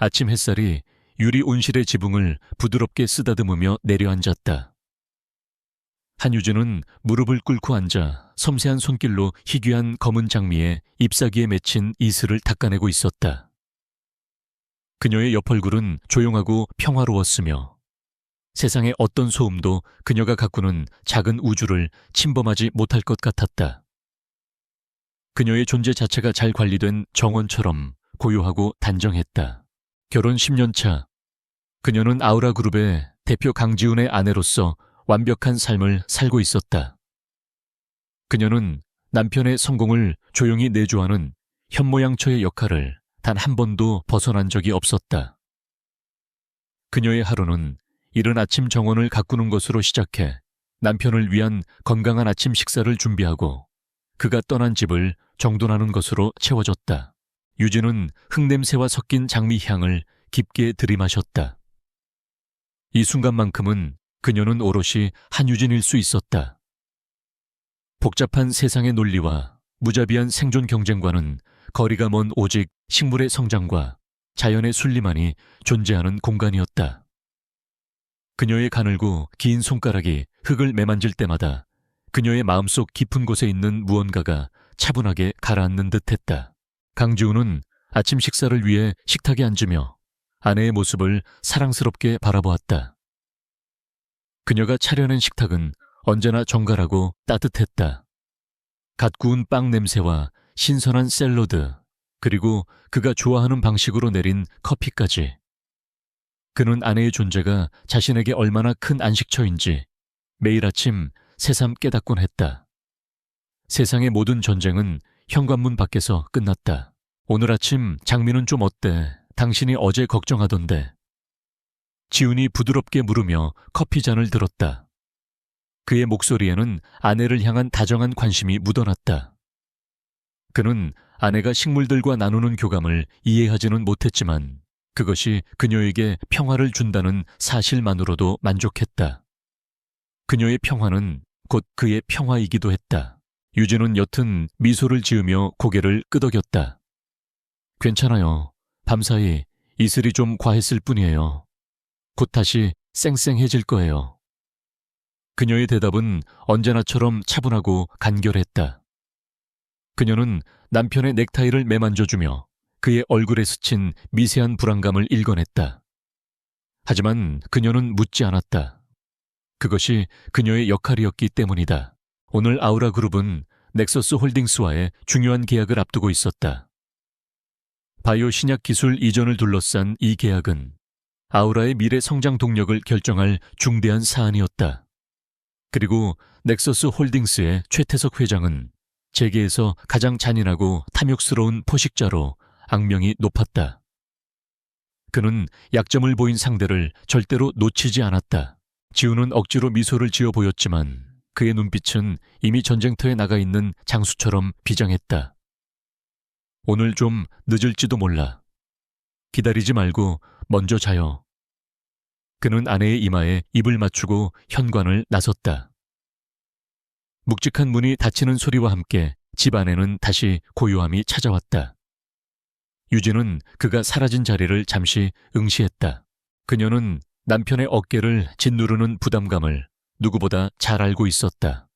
아침 햇살이 유리 온실의 지붕을 부드럽게 쓰다듬으며 내려앉았다. 한유진은 무릎을 꿇고 앉아 섬세한 손길로 희귀한 검은 장미에 잎사귀에 맺힌 이슬을 닦아내고 있었다. 그녀의 옆 얼굴은 조용하고 평화로웠으며 세상의 어떤 소음도 그녀가 가꾸는 작은 우주를 침범하지 못할 것 같았다. 그녀의 존재 자체가 잘 관리된 정원처럼 고요하고 단정했다. 결혼 10년 차, 그녀는 아우라 그룹의 대표 강지훈의 아내로서 완벽한 삶을 살고 있었다. 그녀는 남편의 성공을 조용히 내조하는 현모양처의 역할을 단 한 번도 벗어난 적이 없었다. 그녀의 하루는 이른 아침 정원을 가꾸는 것으로 시작해 남편을 위한 건강한 아침 식사를 준비하고 그가 떠난 집을 정돈하는 것으로 채워졌다. 유진은 흙냄새와 섞인 장미 향을 깊게 들이마셨다. 이 순간만큼은 그녀는 오롯이 한유진일 수 있었다. 복잡한 세상의 논리와 무자비한 생존 경쟁과는 거리가 먼 오직 식물의 성장과 자연의 순리만이 존재하는 공간이었다. 그녀의 가늘고 긴 손가락이 흙을 매만질 때마다 그녀의 마음속 깊은 곳에 있는 무언가가 차분하게 가라앉는 듯했다. 강지훈은 아침 식사를 위해 식탁에 앉으며 아내의 모습을 사랑스럽게 바라보았다. 그녀가 차려낸 식탁은 언제나 정갈하고 따뜻했다. 갓 구운 빵 냄새와 신선한 샐러드, 그리고 그가 좋아하는 방식으로 내린 커피까지. 그는 아내의 존재가 자신에게 얼마나 큰 안식처인지 매일 아침 새삼 깨닫곤 했다. 세상의 모든 전쟁은 현관문 밖에서 끝났다. 오늘 아침 장미는 좀 어때? 당신이 어제 걱정하던데. 지훈이 부드럽게 물으며 커피잔을 들었다. 그의 목소리에는 아내를 향한 다정한 관심이 묻어났다. 그는 아내가 식물들과 나누는 교감을 이해하지는 못했지만 그것이 그녀에게 평화를 준다는 사실만으로도 만족했다. 그녀의 평화는 곧 그의 평화이기도 했다. 유진은 옅은 미소를 지으며 고개를 끄덕였다. 괜찮아요. 밤사이 이슬이 좀 과했을 뿐이에요. 곧 다시 쌩쌩해질 거예요. 그녀의 대답은 언제나처럼 차분하고 간결했다. 그녀는 남편의 넥타이를 매만져주며 그의 얼굴에 스친 미세한 불안감을 읽어냈다. 하지만 그녀는 묻지 않았다. 그것이 그녀의 역할이었기 때문이다. 오늘 아우라 그룹은 넥서스 홀딩스와의 중요한 계약을 앞두고 있었다. 바이오 신약 기술 이전을 둘러싼 이 계약은 아우라의 미래 성장 동력을 결정할 중대한 사안이었다. 그리고 넥서스 홀딩스의 최태석 회장은 재계에서 가장 잔인하고 탐욕스러운 포식자로 악명이 높았다. 그는 약점을 보인 상대를 절대로 놓치지 않았다. 지훈은 억지로 미소를 지어 보였지만 그의 눈빛은 이미 전쟁터에 나가 있는 장수처럼 비장했다. 오늘 좀 늦을지도 몰라. 기다리지 말고 먼저 자요. 그는 아내의 이마에 입을 맞추고 현관을 나섰다. 묵직한 문이 닫히는 소리와 함께 집 안에는 다시 고요함이 찾아왔다. 유진은 그가 사라진 자리를 잠시 응시했다. 그녀는 남편의 어깨를 짓누르는 부담감을 누구보다 잘 알고 있었다.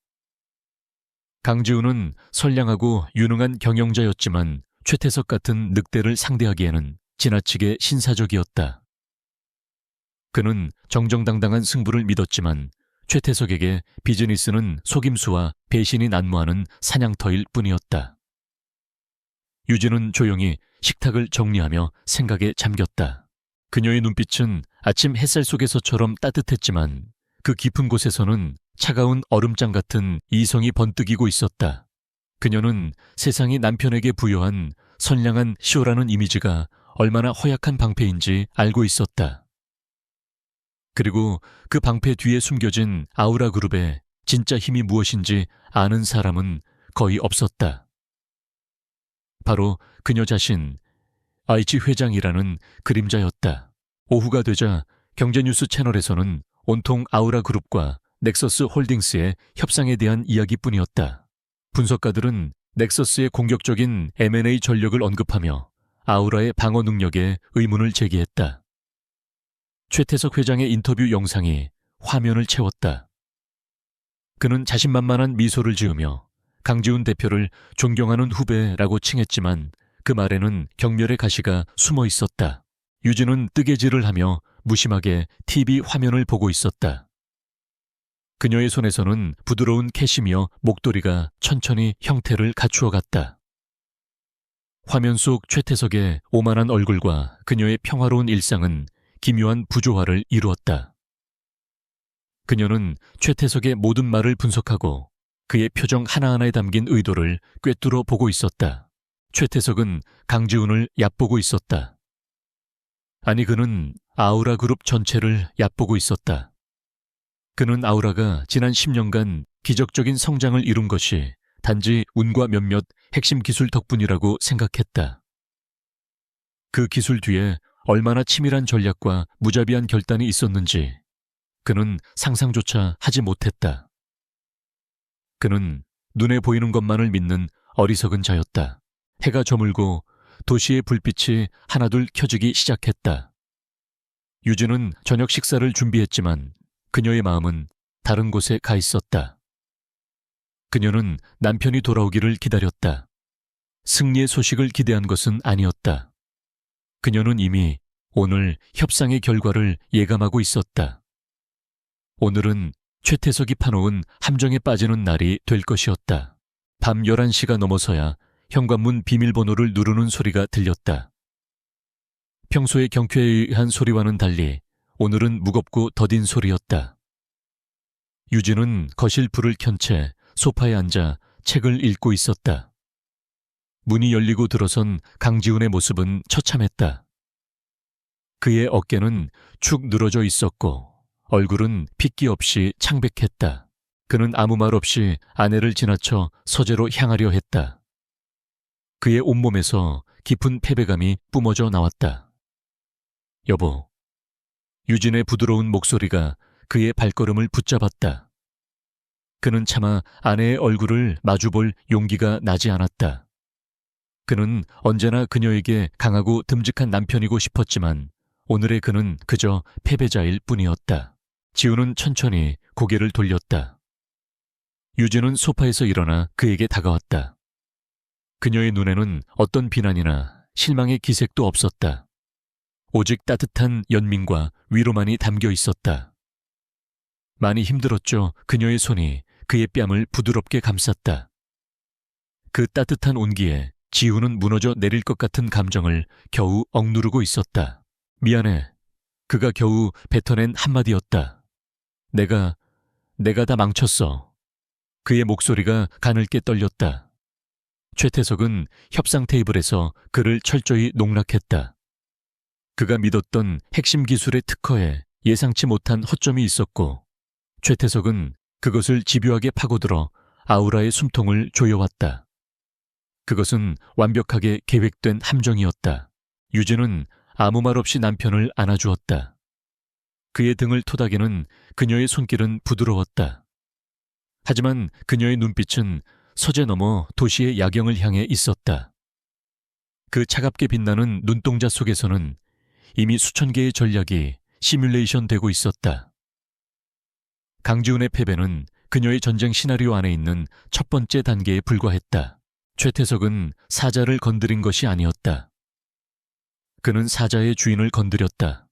강지훈은 선량하고 유능한 경영자였지만 최태석 같은 늑대를 상대하기에는 지나치게 신사적이었다. 그는 정정당당한 승부를 믿었지만 최태석에게 비즈니스는 속임수와 배신이 난무하는 사냥터일 뿐이었다. 유진은 조용히 식탁을 정리하며 생각에 잠겼다. 그녀의 눈빛은 아침 햇살 속에서처럼 따뜻했지만 그 깊은 곳에서는 차가운 얼음장 같은 이성이 번뜩이고 있었다. 그녀는 세상이 남편에게 부여한 선량한 시오라는 이미지가 얼마나 허약한 방패인지 알고 있었다. 그리고 그 방패 뒤에 숨겨진 아우라 그룹의 진짜 힘이 무엇인지 아는 사람은 거의 없었다. 바로 그녀 자신, 아이치 회장이라는 그림자였다. 오후가 되자 경제뉴스 채널에서는 온통 아우라 그룹과 넥서스 홀딩스의 협상에 대한 이야기뿐이었다. 분석가들은 넥서스의 공격적인 M&A 전력을 언급하며 아우라의 방어 능력에 의문을 제기했다. 최태석 회장의 인터뷰 영상이 화면을 채웠다. 그는 자신만만한 미소를 지으며 강지훈 대표를 존경하는 후배라고 칭했지만 그 말에는 경멸의 가시가 숨어 있었다. 유진은 뜨개질을 하며 무심하게 TV 화면을 보고 있었다. 그녀의 손에서는 부드러운 캐시미어 목도리가 천천히 형태를 갖추어 갔다. 화면 속 최태석의 오만한 얼굴과 그녀의 평화로운 일상은 기묘한 부조화를 이루었다. 그녀는 최태석의 모든 말을 분석하고 그의 표정 하나하나에 담긴 의도를 꿰뚫어 보고 있었다. 최태석은 강지훈을 얕보고 있었다. 아니, 그는 아우라 그룹 전체를 얕보고 있었다. 그는 아우라가 지난 10년간 기적적인 성장을 이룬 것이 단지 운과 몇몇 핵심 기술 덕분이라고 생각했다. 그 기술 뒤에 얼마나 치밀한 전략과 무자비한 결단이 있었는지 그는 상상조차 하지 못했다. 그는 눈에 보이는 것만을 믿는 어리석은 자였다. 해가 저물고 도시의 불빛이 하나둘 켜지기 시작했다. 유진은 저녁 식사를 준비했지만 그녀의 마음은 다른 곳에 가 있었다. 그녀는 남편이 돌아오기를 기다렸다. 승리의 소식을 기대한 것은 아니었다. 그녀는 이미 오늘 협상의 결과를 예감하고 있었다. 오늘은 최태석이 파놓은 함정에 빠지는 날이 될 것이었다. 밤 11시가 넘어서야 현관문 비밀번호를 누르는 소리가 들렸다. 평소의 경쾌에 의한 소리와는 달리 오늘은 무겁고 더딘 소리였다. 유진은 거실 불을 켠 채 소파에 앉아 책을 읽고 있었다. 문이 열리고 들어선 강지훈의 모습은 처참했다. 그의 어깨는 축 늘어져 있었고 얼굴은 핏기 없이 창백했다. 그는 아무 말 없이 아내를 지나쳐 서재로 향하려 했다. 그의 온몸에서 깊은 패배감이 뿜어져 나왔다. 여보. 유진의 부드러운 목소리가 그의 발걸음을 붙잡았다. 그는 차마 아내의 얼굴을 마주볼 용기가 나지 않았다. 그는 언제나 그녀에게 강하고 듬직한 남편이고 싶었지만 오늘의 그는 그저 패배자일 뿐이었다. 지우는 천천히 고개를 돌렸다. 유진은 소파에서 일어나 그에게 다가왔다. 그녀의 눈에는 어떤 비난이나 실망의 기색도 없었다. 오직 따뜻한 연민과 위로만이 담겨 있었다. 많이 힘들었죠. 그녀의 손이 그의 뺨을 부드럽게 감쌌다. 그 따뜻한 온기에 지우는 무너져 내릴 것 같은 감정을 겨우 억누르고 있었다. 미안해. 그가 겨우 뱉어낸 한마디였다. 내가 다 망쳤어. 그의 목소리가 가늘게 떨렸다. 최태석은 협상 테이블에서 그를 철저히 농락했다. 그가 믿었던 핵심 기술의 특허에 예상치 못한 허점이 있었고 최태석은 그것을 집요하게 파고들어 아우라의 숨통을 조여왔다. 그것은 완벽하게 계획된 함정이었다. 유진은 아무 말 없이 남편을 안아주었다. 그의 등을 토닥이는 그녀의 손길은 부드러웠다. 하지만 그녀의 눈빛은 서재 너머 도시의 야경을 향해 있었다. 그 차갑게 빛나는 눈동자 속에서는 이미 수천 개의 전략이 시뮬레이션 되고 있었다. 강지훈의 패배는 그녀의 전쟁 시나리오 안에 있는 첫 번째 단계에 불과했다. 최태석은 사자를 건드린 것이 아니었다. 그는 사자의 주인을 건드렸다.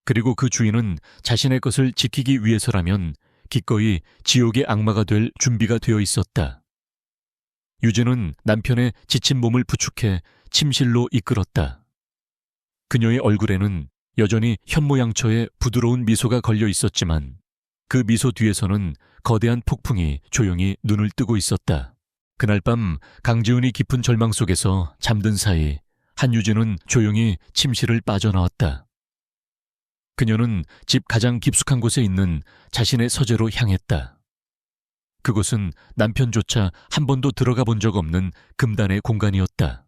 그리고 그 주인은 자신의 것을 지키기 위해서라면 기꺼이 지옥의 악마가 될 준비가 되어 있었다. 유진은 남편의 지친 몸을 부축해 침실로 이끌었다. 그녀의 얼굴에는 여전히 현모양처의 부드러운 미소가 걸려 있었지만 그 미소 뒤에서는 거대한 폭풍이 조용히 눈을 뜨고 있었다. 그날 밤 강지훈이 깊은 절망 속에서 잠든 사이 한유진은 조용히 침실을 빠져나왔다. 그녀는 집 가장 깊숙한 곳에 있는 자신의 서재로 향했다. 그곳은 남편조차 한 번도 들어가 본 적 없는 금단의 공간이었다.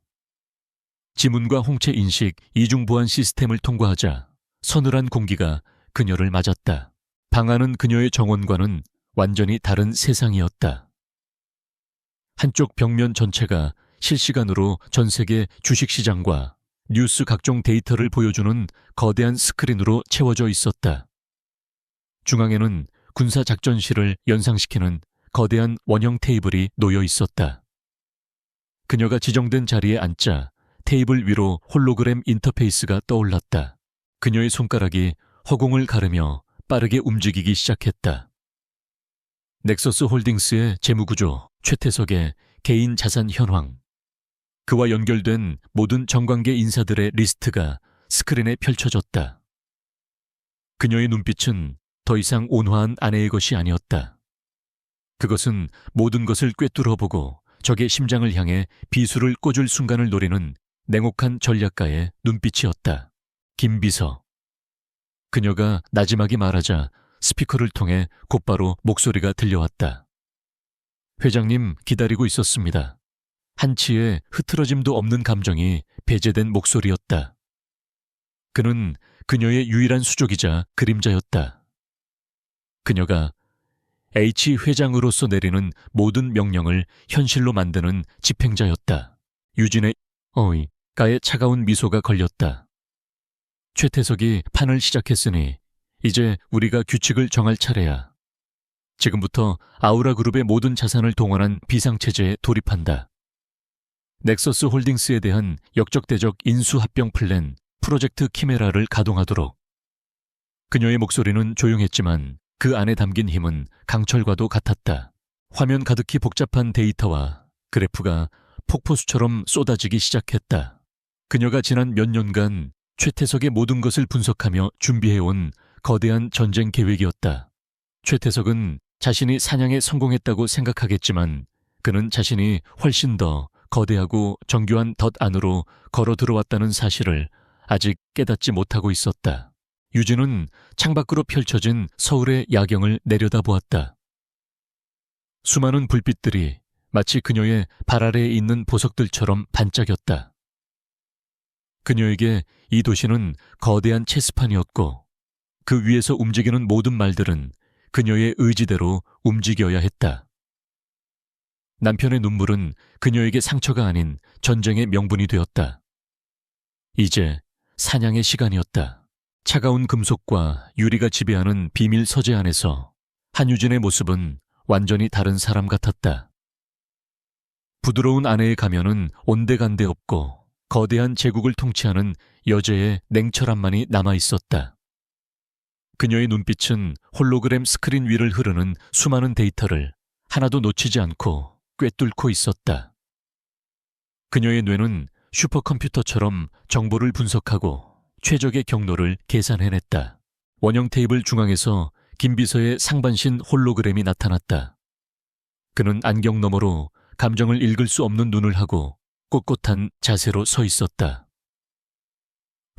지문과 홍채 인식 이중 보안 시스템을 통과하자 서늘한 공기가 그녀를 맞았다. 방 안은 그녀의 정원과는 완전히 다른 세상이었다. 한쪽 벽면 전체가 실시간으로 전 세계 주식시장과 뉴스 각종 데이터를 보여주는 거대한 스크린으로 채워져 있었다. 중앙에는 군사작전실을 연상시키는 거대한 원형 테이블이 놓여 있었다. 그녀가 지정된 자리에 앉자 테이블 위로 홀로그램 인터페이스가 떠올랐다. 그녀의 손가락이 허공을 가르며 빠르게 움직이기 시작했다. 넥서스 홀딩스의 재무구조, 최태석의 개인 자산 현황, 그와 연결된 모든 정관계 인사들의 리스트가 스크린에 펼쳐졌다. 그녀의 눈빛은 더 이상 온화한 아내의 것이 아니었다. 그것은 모든 것을 꿰뚫어보고 적의 심장을 향해 비수를 꽂을 순간을 노리는 냉혹한 전략가의 눈빛이었다. 김비서. 그녀가 나지막이 말하자 스피커를 통해 곧바로 목소리가 들려왔다. 회장님 기다리고 있었습니다. 한치의 흐트러짐도 없는 감정이 배제된 목소리였다. 그는 그녀의 유일한 수족이자 그림자였다. 그녀가 H 회장으로서 내리는 모든 명령을 현실로 만드는 집행자였다. 유진의 가에 차가운 미소가 걸렸다. 최태석이 판을 시작했으니 이제 우리가 규칙을 정할 차례야. 지금부터 아우라 그룹의 모든 자산을 동원한 비상체제에 돌입한다. 넥서스 홀딩스에 대한 역적대적 인수합병 플랜 프로젝트 키메라를 가동하도록. 그녀의 목소리는 조용했지만 그 안에 담긴 힘은 강철과도 같았다. 화면 가득히 복잡한 데이터와 그래프가 폭포수처럼 쏟아지기 시작했다. 그녀가 지난 몇 년간 최태석의 모든 것을 분석하며 준비해온 거대한 전쟁 계획이었다. 최태석은 자신이 사냥에 성공했다고 생각하겠지만 그는 자신이 훨씬 더 거대하고 정교한 덫 안으로 걸어 들어왔다는 사실을 아직 깨닫지 못하고 있었다. 유진은 창밖으로 펼쳐진 서울의 야경을 내려다보았다. 수많은 불빛들이 마치 그녀의 발 아래에 있는 보석들처럼 반짝였다. 그녀에게 이 도시는 거대한 체스판이었고 그 위에서 움직이는 모든 말들은 그녀의 의지대로 움직여야 했다. 남편의 눈물은 그녀에게 상처가 아닌 전쟁의 명분이 되었다. 이제 사냥의 시간이었다. 차가운 금속과 유리가 지배하는 비밀 서재 안에서 한유진의 모습은 완전히 다른 사람 같았다. 부드러운 아내의 가면은 온데간데 없고 거대한 제국을 통치하는 여제의 냉철함만이 남아있었다. 그녀의 눈빛은 홀로그램 스크린 위를 흐르는 수많은 데이터를 하나도 놓치지 않고 꿰뚫고 있었다. 그녀의 뇌는 슈퍼컴퓨터처럼 정보를 분석하고 최적의 경로를 계산해냈다. 원형 테이블 중앙에서 김비서의 상반신 홀로그램이 나타났다. 그는 안경 너머로 감정을 읽을 수 없는 눈을 하고 꼿꼿한 자세로 서 있었다.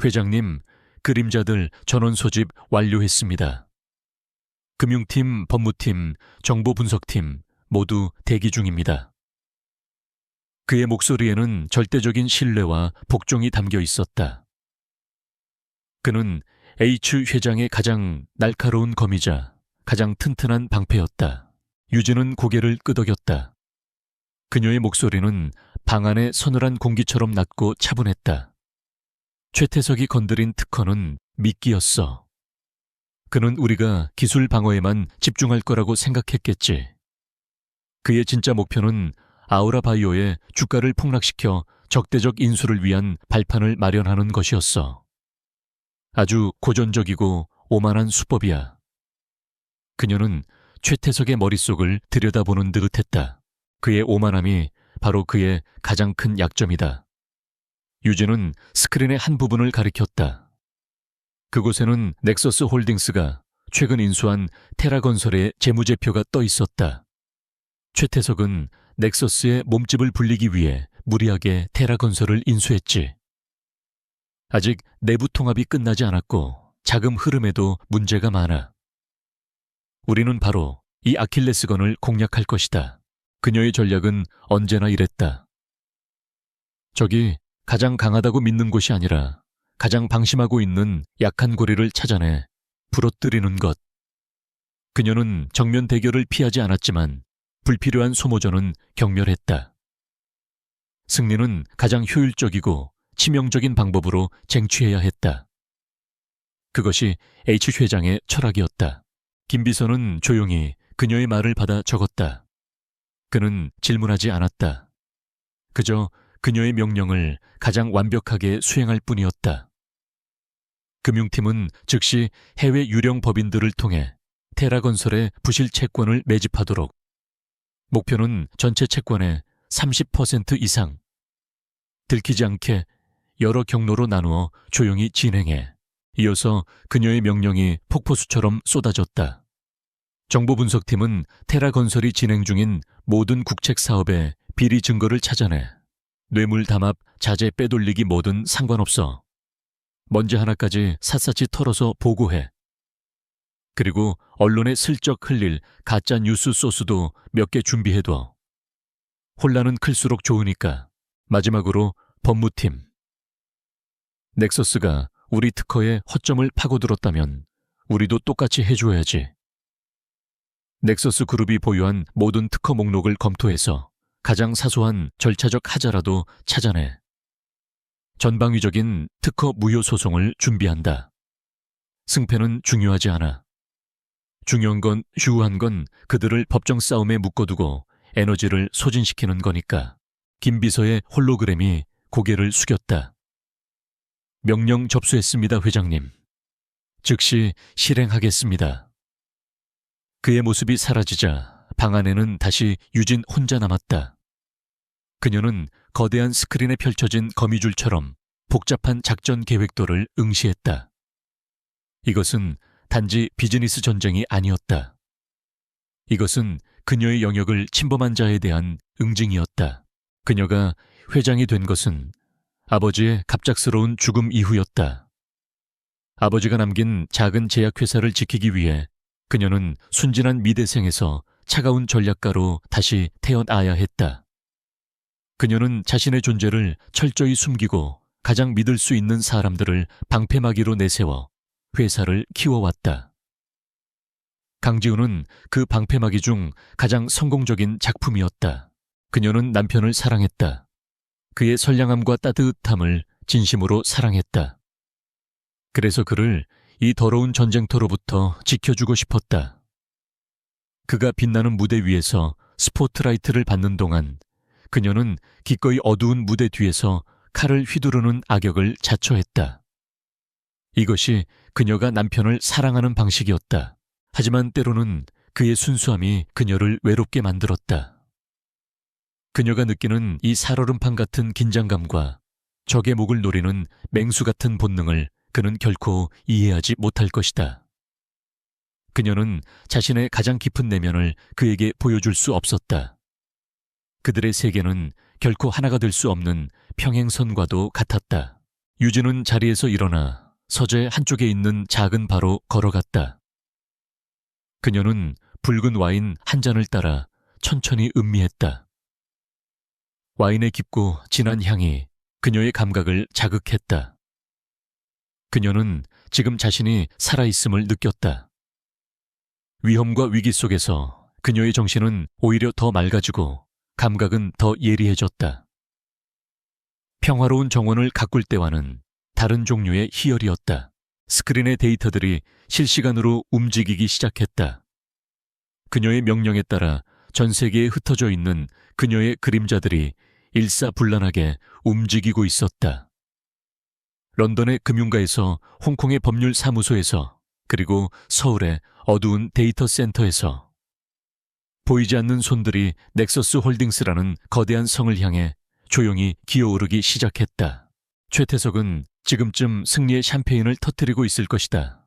회장님, 그림자들 전원 소집 완료했습니다. 금융팀, 법무팀, 정보분석팀 모두 대기 중입니다. 그의 목소리에는 절대적인 신뢰와 복종이 담겨 있었다. 그는 H 회장의 가장 날카로운 검이자 가장 튼튼한 방패였다. 유진은 고개를 끄덕였다. 그녀의 목소리는 방 안의 서늘한 공기처럼 낮고 차분했다. 최태석이 건드린 특허는 미끼였어. 그는 우리가 기술 방어에만 집중할 거라고 생각했겠지. 그의 진짜 목표는 아우라 바이오의 주가를 폭락시켜 적대적 인수를 위한 발판을 마련하는 것이었어. 아주 고전적이고 오만한 수법이야. 그녀는 최태석의 머릿속을 들여다보는 듯했다. 그의 오만함이 바로 그의 가장 큰 약점이다. 유진은 스크린의 한 부분을 가리켰다. 그곳에는 넥서스 홀딩스가 최근 인수한 테라건설의 재무제표가 떠 있었다. 최태석은 넥서스의 몸집을 불리기 위해 무리하게 테라건설을 인수했지. 아직 내부 통합이 끝나지 않았고 자금 흐름에도 문제가 많아. 우리는 바로 이 아킬레스건을 공략할 것이다. 그녀의 전략은 언제나 이랬다. 적이 가장 강하다고 믿는 곳이 아니라 가장 방심하고 있는 약한 고리를 찾아내 부러뜨리는 것. 그녀는 정면 대결을 피하지 않았지만 불필요한 소모전은 경멸했다. 승리는 가장 효율적이고 치명적인 방법으로 쟁취해야 했다. 그것이 H 회장의 철학이었다. 김 비서는 조용히 그녀의 말을 받아 적었다. 그는 질문하지 않았다. 그저 그녀의 명령을 가장 완벽하게 수행할 뿐이었다. 금융팀은 즉시 해외 유령 법인들을 통해 테라건설의 부실 채권을 매집하도록, 목표는 전체 채권의 30% 이상, 들키지 않게 여러 경로로 나누어 조용히 진행해. 이어서 그녀의 명령이 폭포수처럼 쏟아졌다. 정보분석팀은 테라건설이 진행 중인 모든 국책 사업의 비리 증거를 찾아내. 뇌물 담합, 자재 빼돌리기 뭐든 상관없어. 먼지 하나까지 샅샅이 털어서 보고해. 그리고 언론에 슬쩍 흘릴 가짜 뉴스 소스도 몇 개 준비해둬. 혼란은 클수록 좋으니까. 마지막으로 법무팀. 넥서스가 우리 특허에 허점을 파고들었다면 우리도 똑같이 해줘야지. 넥서스 그룹이 보유한 모든 특허 목록을 검토해서 가장 사소한 절차적 하자라도 찾아내. 전방위적인 특허 무효 소송을 준비한다. 승패는 중요하지 않아. 중요한 건, 휴한 건 그들을 법정 싸움에 묶어두고 에너지를 소진시키는 거니까. 김 비서의 홀로그램이 고개를 숙였다. 명령 접수했습니다, 회장님. 즉시 실행하겠습니다. 그의 모습이 사라지자 방 안에는 다시 유진 혼자 남았다. 그녀는 거대한 스크린에 펼쳐진 거미줄처럼 복잡한 작전 계획도를 응시했다. 이것은 단지 비즈니스 전쟁이 아니었다. 이것은 그녀의 영역을 침범한 자에 대한 응징이었다. 그녀가 회장이 된 것은 아버지의 갑작스러운 죽음 이후였다. 아버지가 남긴 작은 제약회사를 지키기 위해 그녀는 순진한 미대생에서 차가운 전략가로 다시 태어나야 했다. 그녀는 자신의 존재를 철저히 숨기고 가장 믿을 수 있는 사람들을 방패막이로 내세워 회사를 키워왔다. 강지우는 그 방패막이 중 가장 성공적인 작품이었다. 그녀는 남편을 사랑했다. 그의 선량함과 따뜻함을 진심으로 사랑했다. 그래서 그를 이 더러운 전쟁터로부터 지켜주고 싶었다. 그가 빛나는 무대 위에서 스포트라이트를 받는 동안 그녀는 기꺼이 어두운 무대 뒤에서 칼을 휘두르는 악역을 자처했다. 이것이 그녀가 남편을 사랑하는 방식이었다. 하지만 때로는 그의 순수함이 그녀를 외롭게 만들었다. 그녀가 느끼는 이 살얼음판 같은 긴장감과 적의 목을 노리는 맹수 같은 본능을 그는 결코 이해하지 못할 것이다. 그녀는 자신의 가장 깊은 내면을 그에게 보여줄 수 없었다. 그들의 세계는 결코 하나가 될 수 없는 평행선과도 같았다. 유진은 자리에서 일어나 서재 한쪽에 있는 작은 바로 걸어갔다. 그녀는 붉은 와인 한 잔을 따라 천천히 음미했다. 와인의 깊고 진한 향이 그녀의 감각을 자극했다. 그녀는 지금 자신이 살아있음을 느꼈다. 위험과 위기 속에서 그녀의 정신은 오히려 더 맑아지고 감각은 더 예리해졌다. 평화로운 정원을 가꿀 때와는 다른 종류의 희열이었다. 스크린의 데이터들이 실시간으로 움직이기 시작했다. 그녀의 명령에 따라 전 세계에 흩어져 있는 그녀의 그림자들이 일사불란하게 움직이고 있었다. 런던의 금융가에서, 홍콩의 법률사무소에서, 그리고 서울의 어두운 데이터 센터에서 보이지 않는 손들이 넥서스 홀딩스라는 거대한 성을 향해 조용히 기어오르기 시작했다. 최태석은 지금쯤 승리의 샴페인을 터뜨리고 있을 것이다.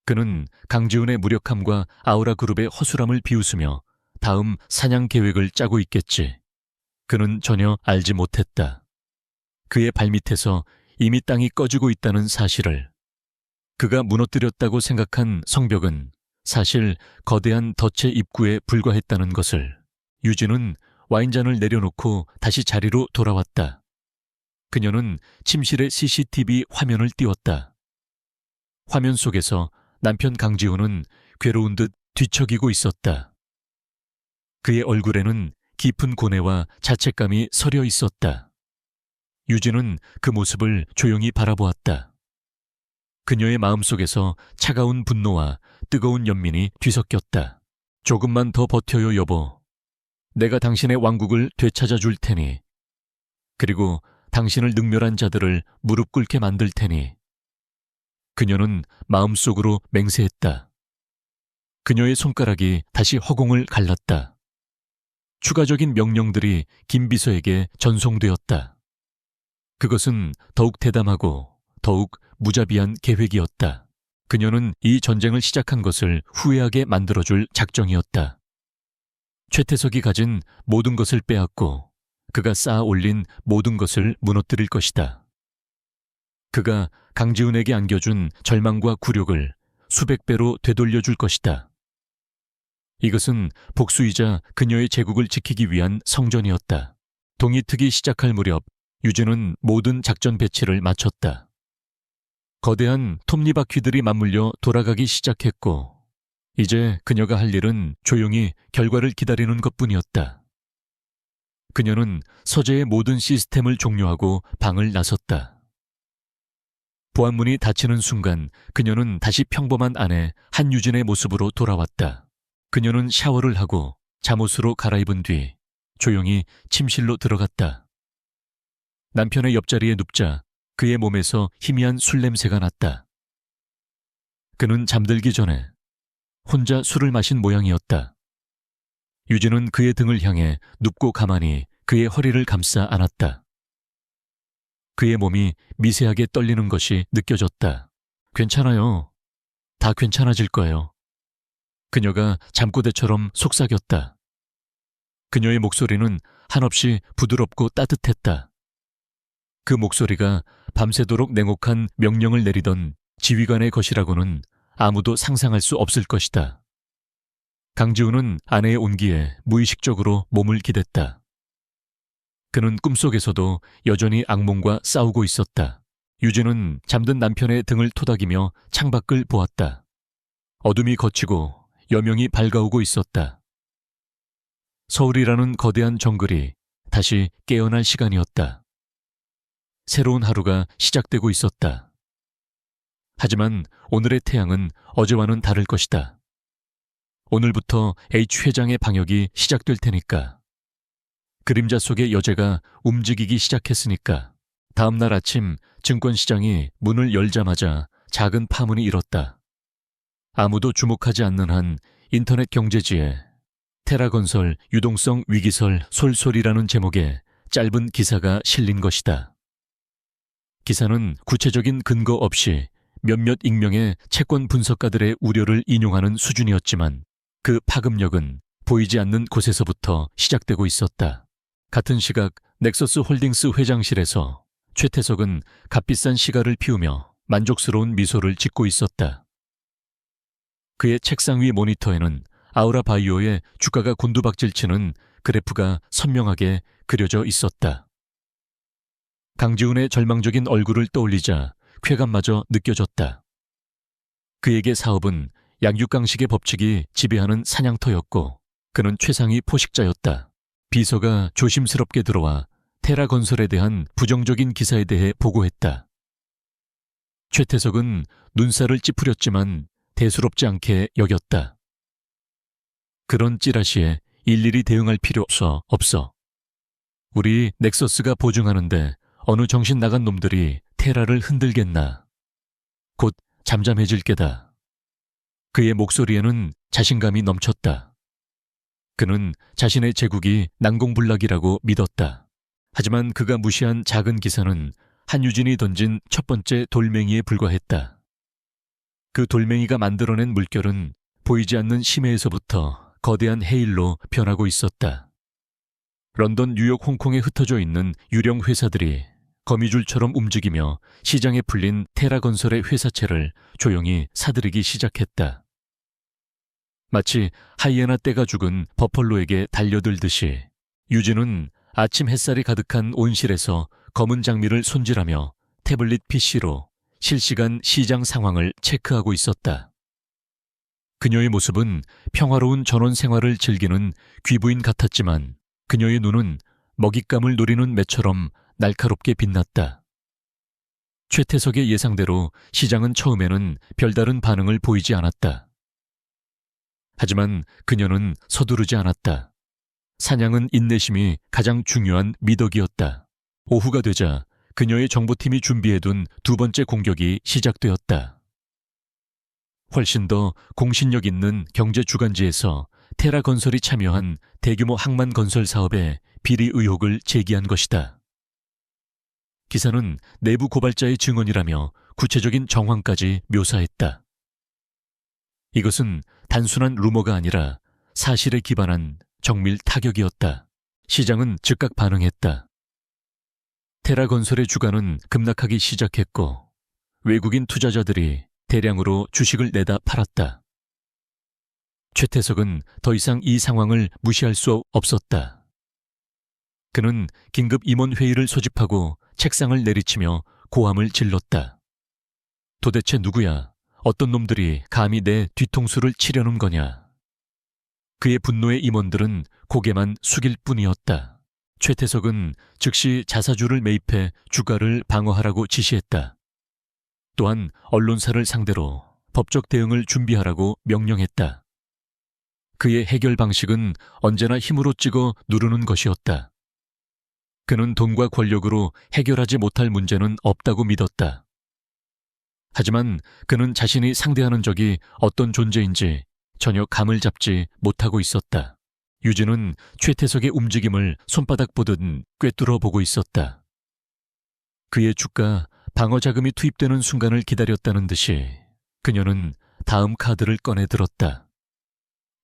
그는 강지훈의 무력함과 아우라 그룹의 허술함을 비웃으며 다음 사냥 계획을 짜고 있겠지. 그는 전혀 알지 못했다. 그의 발밑에서 이미 땅이 꺼지고 있다는 사실을. 그가 무너뜨렸다고 생각한 성벽은 사실 거대한 덫의 입구에 불과했다는 것을. 유진은 와인잔을 내려놓고 다시 자리로 돌아왔다. 그녀는 침실의 CCTV 화면을 띄웠다. 화면 속에서 남편 강지훈은 괴로운 듯 뒤척이고 있었다. 그의 얼굴에는 깊은 고뇌와 자책감이 서려 있었다. 유진은 그 모습을 조용히 바라보았다. 그녀의 마음속에서 차가운 분노와 뜨거운 연민이 뒤섞였다. 조금만 더 버텨요, 여보. 내가 당신의 왕국을 되찾아 줄 테니. 그리고 당신을 능멸한 자들을 무릎 꿇게 만들 테니. 그녀는 마음속으로 맹세했다. 그녀의 손가락이 다시 허공을 갈랐다. 추가적인 명령들이 김비서에게 전송되었다. 그것은 더욱 대담하고 더욱 무자비한 계획이었다. 그녀는 이 전쟁을 시작한 것을 후회하게 만들어줄 작정이었다. 최태석이 가진 모든 것을 빼앗고 그가 쌓아 올린 모든 것을 무너뜨릴 것이다. 그가 강지훈에게 안겨준 절망과 굴욕을 수백 배로 되돌려줄 것이다. 이것은 복수이자 그녀의 제국을 지키기 위한 성전이었다. 동이 트기 시작할 무렵 유진은 모든 작전 배치를 마쳤다. 거대한 톱니바퀴들이 맞물려 돌아가기 시작했고 이제 그녀가 할 일은 조용히 결과를 기다리는 것뿐이었다. 그녀는 서재의 모든 시스템을 종료하고 방을 나섰다. 보안문이 닫히는 순간 그녀는 다시 평범한 아내 한유진의 모습으로 돌아왔다. 그녀는 샤워를 하고 잠옷으로 갈아입은 뒤 조용히 침실로 들어갔다. 남편의 옆자리에 눕자 그의 몸에서 희미한 술 냄새가 났다. 그는 잠들기 전에 혼자 술을 마신 모양이었다. 유진은 그의 등을 향해 눕고 가만히 그의 허리를 감싸 안았다. 그의 몸이 미세하게 떨리는 것이 느껴졌다. 괜찮아요. 다 괜찮아질 거예요. 그녀가 잠꼬대처럼 속삭였다. 그녀의 목소리는 한없이 부드럽고 따뜻했다. 그 목소리가 밤새도록 냉혹한 명령을 내리던 지휘관의 것이라고는 아무도 상상할 수 없을 것이다. 강지훈은 아내의 온기에 무의식적으로 몸을 기댔다. 그는 꿈속에서도 여전히 악몽과 싸우고 있었다. 유진은 잠든 남편의 등을 토닥이며 창밖을 보았다. 어둠이 걷히고 여명이 밝아오고 있었다. 서울이라는 거대한 정글이 다시 깨어날 시간이었다. 새로운 하루가 시작되고 있었다. 하지만 오늘의 태양은 어제와는 다를 것이다. 오늘부터 H 회장의 방역이 시작될 테니까. 그림자 속의 여제가 움직이기 시작했으니까. 다음 날 아침 증권시장이 문을 열자마자 작은 파문이 일었다. 아무도 주목하지 않는 한 인터넷 경제지에 테라건설 유동성 위기설 솔솔이라는 제목의 짧은 기사가 실린 것이다. 기사는 구체적인 근거 없이 몇몇 익명의 채권 분석가들의 우려를 인용하는 수준이었지만 그 파급력은 보이지 않는 곳에서부터 시작되고 있었다. 같은 시각 넥서스 홀딩스 회장실에서 최태석은 값비싼 시가를 피우며 만족스러운 미소를 짓고 있었다. 그의 책상 위 모니터에는 아우라바이오의 주가가 곤두박질치는 그래프가 선명하게 그려져 있었다. 강지훈의 절망적인 얼굴을 떠올리자 쾌감마저 느껴졌다. 그에게 사업은 양육강식의 법칙이 지배하는 사냥터였고 그는 최상위 포식자였다. 비서가 조심스럽게 들어와 테라건설에 대한 부정적인 기사에 대해 보고했다. 최태석은 눈살을 찌푸렸지만 대수롭지 않게 여겼다. 그런 찌라시에 일일이 대응할 필요 없어. 우리 넥서스가 보증하는데 어느 정신 나간 놈들이 테라를 흔들겠나. 곧 잠잠해질 게다. 그의 목소리에는 자신감이 넘쳤다. 그는 자신의 제국이 난공불락이라고 믿었다. 하지만 그가 무시한 작은 기사는 한유진이 던진 첫 번째 돌멩이에 불과했다. 그 돌멩이가 만들어낸 물결은 보이지 않는 심해에서부터 거대한 해일로 변하고 있었다. 런던, 뉴욕, 홍콩에 흩어져 있는 유령 회사들이 거미줄처럼 움직이며 시장에 풀린 테라건설의 회사채를 조용히 사들이기 시작했다. 마치 하이에나 떼가 죽은 버펄로에게 달려들듯이 유진은 아침 햇살이 가득한 온실에서 검은 장미를 손질하며 태블릿 PC로 실시간 시장 상황을 체크하고 있었다. 그녀의 모습은 평화로운 전원 생활을 즐기는 귀부인 같았지만 그녀의 눈은 먹잇감을 노리는 매처럼 날카롭게 빛났다. 최태석의 예상대로 시장은 처음에는 별다른 반응을 보이지 않았다. 하지만 그녀는 서두르지 않았다. 사냥은 인내심이 가장 중요한 미덕이었다. 오후가 되자 그녀의 정보팀이 준비해둔 두 번째 공격이 시작되었다. 훨씬 더 공신력 있는 경제 주간지에서 테라건설이 참여한 대규모 항만 건설 사업에 비리 의혹을 제기한 것이다. 기사는 내부 고발자의 증언이라며 구체적인 정황까지 묘사했다. 이것은 단순한 루머가 아니라 사실에 기반한 정밀 타격이었다. 시장은 즉각 반응했다. 테라건설의 주가는 급락하기 시작했고 외국인 투자자들이 대량으로 주식을 내다 팔았다. 최태석은 더 이상 이 상황을 무시할 수 없었다. 그는 긴급 임원회의를 소집하고 책상을 내리치며 고함을 질렀다. 도대체 누구야? 어떤 놈들이 감히 내 뒤통수를 치려는 거냐? 그의 분노의 임원들은 고개만 숙일 뿐이었다. 최태석은 즉시 자사주를 매입해 주가를 방어하라고 지시했다. 또한 언론사를 상대로 법적 대응을 준비하라고 명령했다. 그의 해결 방식은 언제나 힘으로 찍어 누르는 것이었다. 그는 돈과 권력으로 해결하지 못할 문제는 없다고 믿었다. 하지만 그는 자신이 상대하는 적이 어떤 존재인지 전혀 감을 잡지 못하고 있었다. 유진은 최태석의 움직임을 손바닥 보듯 꿰뚫어 보고 있었다. 그의 주가 방어 자금이 투입되는 순간을 기다렸다는 듯이 그녀는 다음 카드를 꺼내 들었다.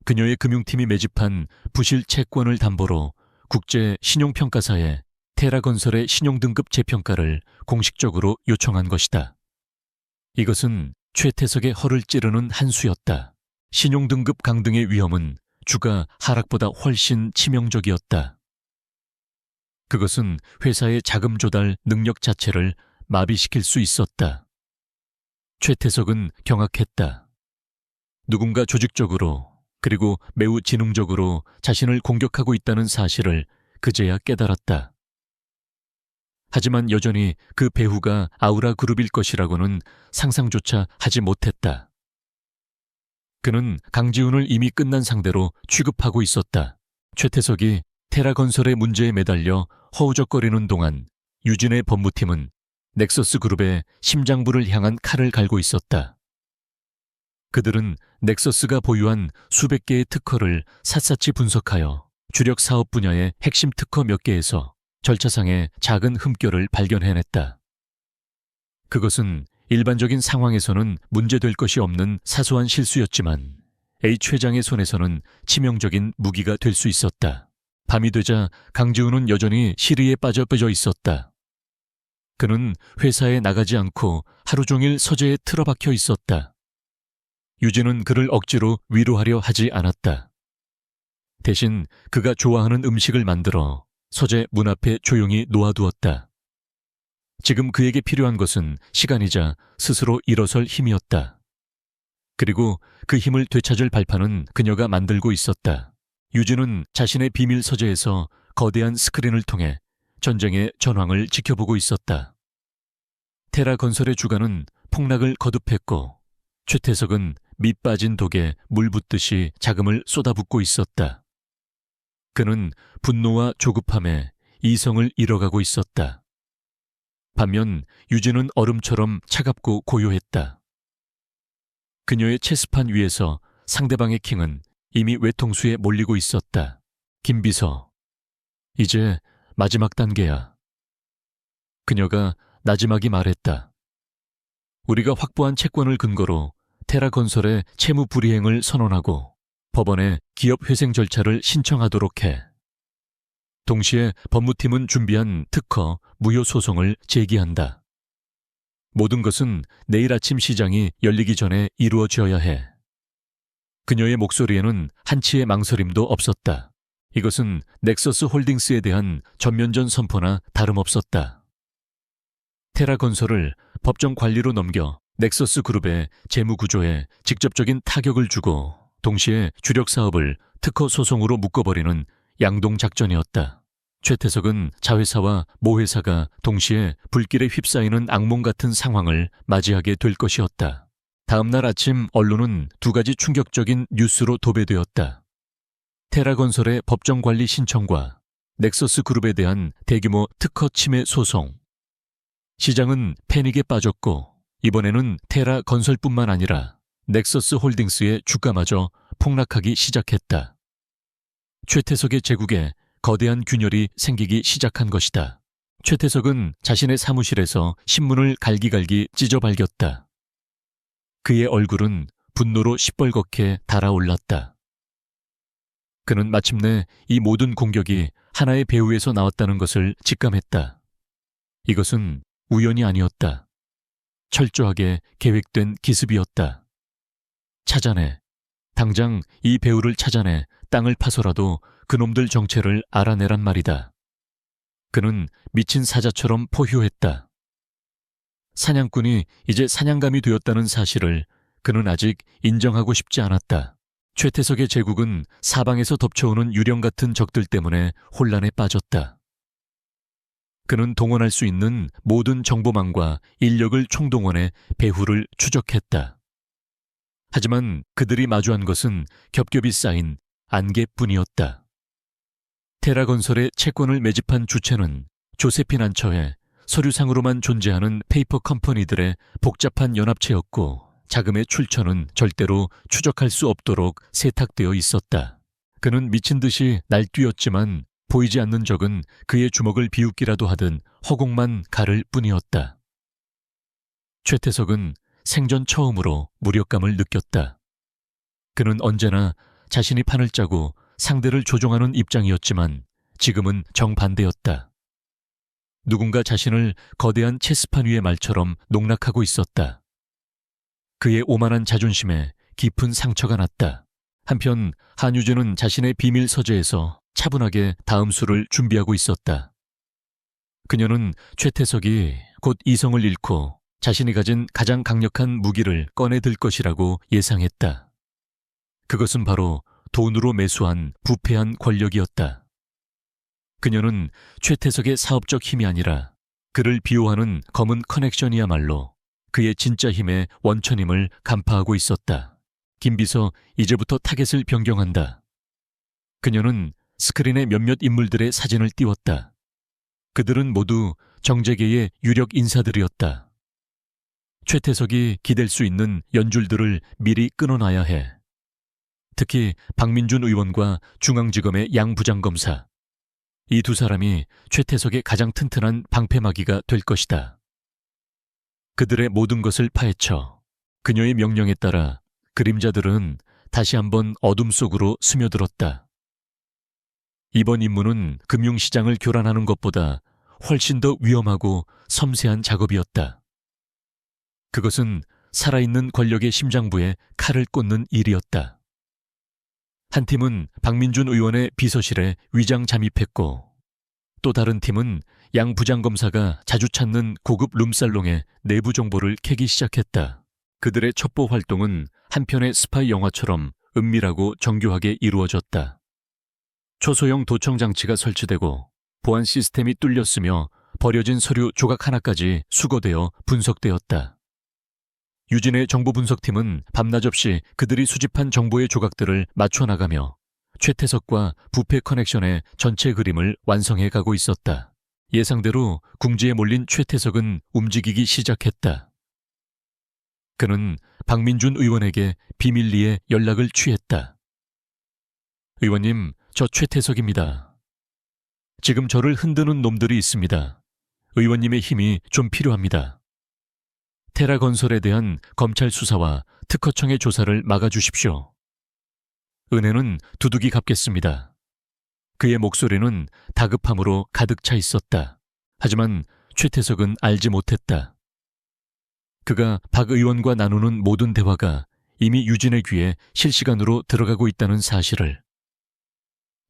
그녀의 금융팀이 매집한 부실 채권을 담보로 국제 신용평가사에 테라건설의 신용등급 재평가를 공식적으로 요청한 것이다. 이것은 최태석의 허를 찌르는 한 수였다. 신용등급 강등의 위험은 주가 하락보다 훨씬 치명적이었다. 그것은 회사의 자금 조달 능력 자체를 마비시킬 수 있었다. 최태석은 경악했다. 누군가 조직적으로 그리고 매우 지능적으로 자신을 공격하고 있다는 사실을 그제야 깨달았다. 하지만 여전히 그 배후가 아우라 그룹일 것이라고는 상상조차 하지 못했다. 그는 강지훈을 이미 끝난 상대로 취급하고 있었다. 최태석이 테라건설의 문제에 매달려 허우적거리는 동안 유진의 법무팀은 넥서스 그룹의 심장부를 향한 칼을 갈고 있었다. 그들은 넥서스가 보유한 수백 개의 특허를 샅샅이 분석하여 주력 사업 분야의 핵심 특허 몇 개에서 절차상의 작은 흠결을 발견해냈다. 그것은 일반적인 상황에서는 문제될 것이 없는 사소한 실수였지만 H 회장의 손에서는 치명적인 무기가 될 수 있었다. 밤이 되자 강지훈은 여전히 시리에 빠져 있었다. 그는 회사에 나가지 않고 하루 종일 서재에 틀어박혀 있었다. 유진은 그를 억지로 위로하려 하지 않았다. 대신 그가 좋아하는 음식을 만들어 서재 문 앞에 조용히 놓아두었다. 지금 그에게 필요한 것은 시간이자 스스로 일어설 힘이었다. 그리고 그 힘을 되찾을 발판은 그녀가 만들고 있었다. 유진은 자신의 비밀 서재에서 거대한 스크린을 통해 전쟁의 전황을 지켜보고 있었다. 테라건설의 주가는 폭락을 거듭했고 최태석은 밑 빠진 독에 물 붓듯이 자금을 쏟아붓고 있었다. 그는 분노와 조급함에 이성을 잃어가고 있었다. 반면 유진은 얼음처럼 차갑고 고요했다. 그녀의 체스판 위에서 상대방의 킹은 이미 외통수에 몰리고 있었다. 김비서, 이제 마지막 단계야. 그녀가 나지막이 말했다. 우리가 확보한 채권을 근거로 테라건설의 채무 불이행을 선언하고 법원에 기업회생 절차를 신청하도록 해. 동시에 법무팀은 준비한 특허, 무효 소송을 제기한다. 모든 것은 내일 아침 시장이 열리기 전에 이루어져야 해. 그녀의 목소리에는 한치의 망설임도 없었다. 이것은 넥서스 홀딩스에 대한 전면전 선포나 다름없었다. 테라건설을 법정 관리로 넘겨 넥서스 그룹의 재무 구조에 직접적인 타격을 주고 동시에 주력 사업을 특허 소송으로 묶어버리는 양동 작전이었다. 최태석은 자회사와 모회사가 동시에 불길에 휩싸이는 악몽 같은 상황을 맞이하게 될 것이었다. 다음 날 아침 언론은 두 가지 충격적인 뉴스로 도배되었다. 테라건설의 법정관리 신청과 넥서스 그룹에 대한 대규모 특허 침해 소송. 시장은 패닉에 빠졌고 이번에는 테라건설뿐만 아니라 넥서스 홀딩스의 주가마저 폭락하기 시작했다. 최태석의 제국에 거대한 균열이 생기기 시작한 것이다. 최태석은 자신의 사무실에서 신문을 갈기갈기 찢어발겼다. 그의 얼굴은 분노로 시뻘겋게 달아올랐다. 그는 마침내 이 모든 공격이 하나의 배후에서 나왔다는 것을 직감했다. 이것은 우연이 아니었다. 철저하게 계획된 기습이었다. 찾아내. 당장 이 배후를 찾아내 땅을 파서라도 그놈들 정체를 알아내란 말이다. 그는 미친 사자처럼 포효했다. 사냥꾼이 이제 사냥감이 되었다는 사실을 그는 아직 인정하고 싶지 않았다. 최태석의 제국은 사방에서 덮쳐오는 유령 같은 적들 때문에 혼란에 빠졌다. 그는 동원할 수 있는 모든 정보망과 인력을 총동원해 배후를 추적했다. 하지만 그들이 마주한 것은 겹겹이 쌓인 안개뿐이었다. 테라건설의 채권을 매집한 주체는 조세핀 안처에 서류상으로만 존재하는 페이퍼 컴퍼니들의 복잡한 연합체였고 자금의 출처는 절대로 추적할 수 없도록 세탁되어 있었다. 그는 미친 듯이 날뛰었지만 보이지 않는 적은 그의 주먹을 비웃기라도 하든 허공만 가를 뿐이었다. 최태석은 생전 처음으로 무력감을 느꼈다. 그는 언제나 자신이 판을 짜고 상대를 조종하는 입장이었지만 지금은 정반대였다. 누군가 자신을 거대한 체스판 위의 말처럼 농락하고 있었다. 그의 오만한 자존심에 깊은 상처가 났다. 한편 한유주는 자신의 비밀 서재에서 차분하게 다음 수를 준비하고 있었다. 그녀는 최태석이 곧 이성을 잃고 자신이 가진 가장 강력한 무기를 꺼내들 것이라고 예상했다. 그것은 바로 돈으로 매수한 부패한 권력이었다. 그녀는 최태석의 사업적 힘이 아니라 그를 비호하는 검은 커넥션이야말로 그의 진짜 힘의 원천임을 간파하고 있었다. 김비서, 이제부터 타겟을 변경한다. 그녀는 스크린에 몇몇 인물들의 사진을 띄웠다. 그들은 모두 정재계의 유력 인사들이었다. 최태석이 기댈 수 있는 연줄들을 미리 끊어놔야 해. 특히 박민준 의원과 중앙지검의 양 부장검사. 이 두 사람이 최태석의 가장 튼튼한 방패막이가 될 것이다. 그들의 모든 것을 파헤쳐 그녀의 명령에 따라 그림자들은 다시 한번 어둠 속으로 스며들었다. 이번 임무는 금융시장을 교란하는 것보다 훨씬 더 위험하고 섬세한 작업이었다. 그것은 살아있는 권력의 심장부에 칼을 꽂는 일이었다. 한 팀은 박민준 의원의 비서실에 위장 잠입했고 또 다른 팀은 양 부장검사가 자주 찾는 고급 룸살롱의 내부 정보를 캐기 시작했다. 그들의 첩보 활동은 한편의 스파이 영화처럼 은밀하고 정교하게 이루어졌다. 초소형 도청 장치가 설치되고 보안 시스템이 뚫렸으며 버려진 서류 조각 하나까지 수거되어 분석되었다. 유진의 정보 분석팀은 밤낮 없이 그들이 수집한 정보의 조각들을 맞춰나가며 최태석과 부패 커넥션의 전체 그림을 완성해 가고 있었다. 예상대로 궁지에 몰린 최태석은 움직이기 시작했다. 그는 박민준 의원에게 비밀리에 연락을 취했다. 의원님, 저 최태석입니다. 지금 저를 흔드는 놈들이 있습니다. 의원님의 힘이 좀 필요합니다. 테라건설에 대한 검찰 수사와 특허청의 조사를 막아주십시오. 은혜는 두둑이 갚겠습니다. 그의 목소리는 다급함으로 가득 차 있었다. 하지만 최태석은 알지 못했다. 그가 박 의원과 나누는 모든 대화가 이미 유진의 귀에 실시간으로 들어가고 있다는 사실을.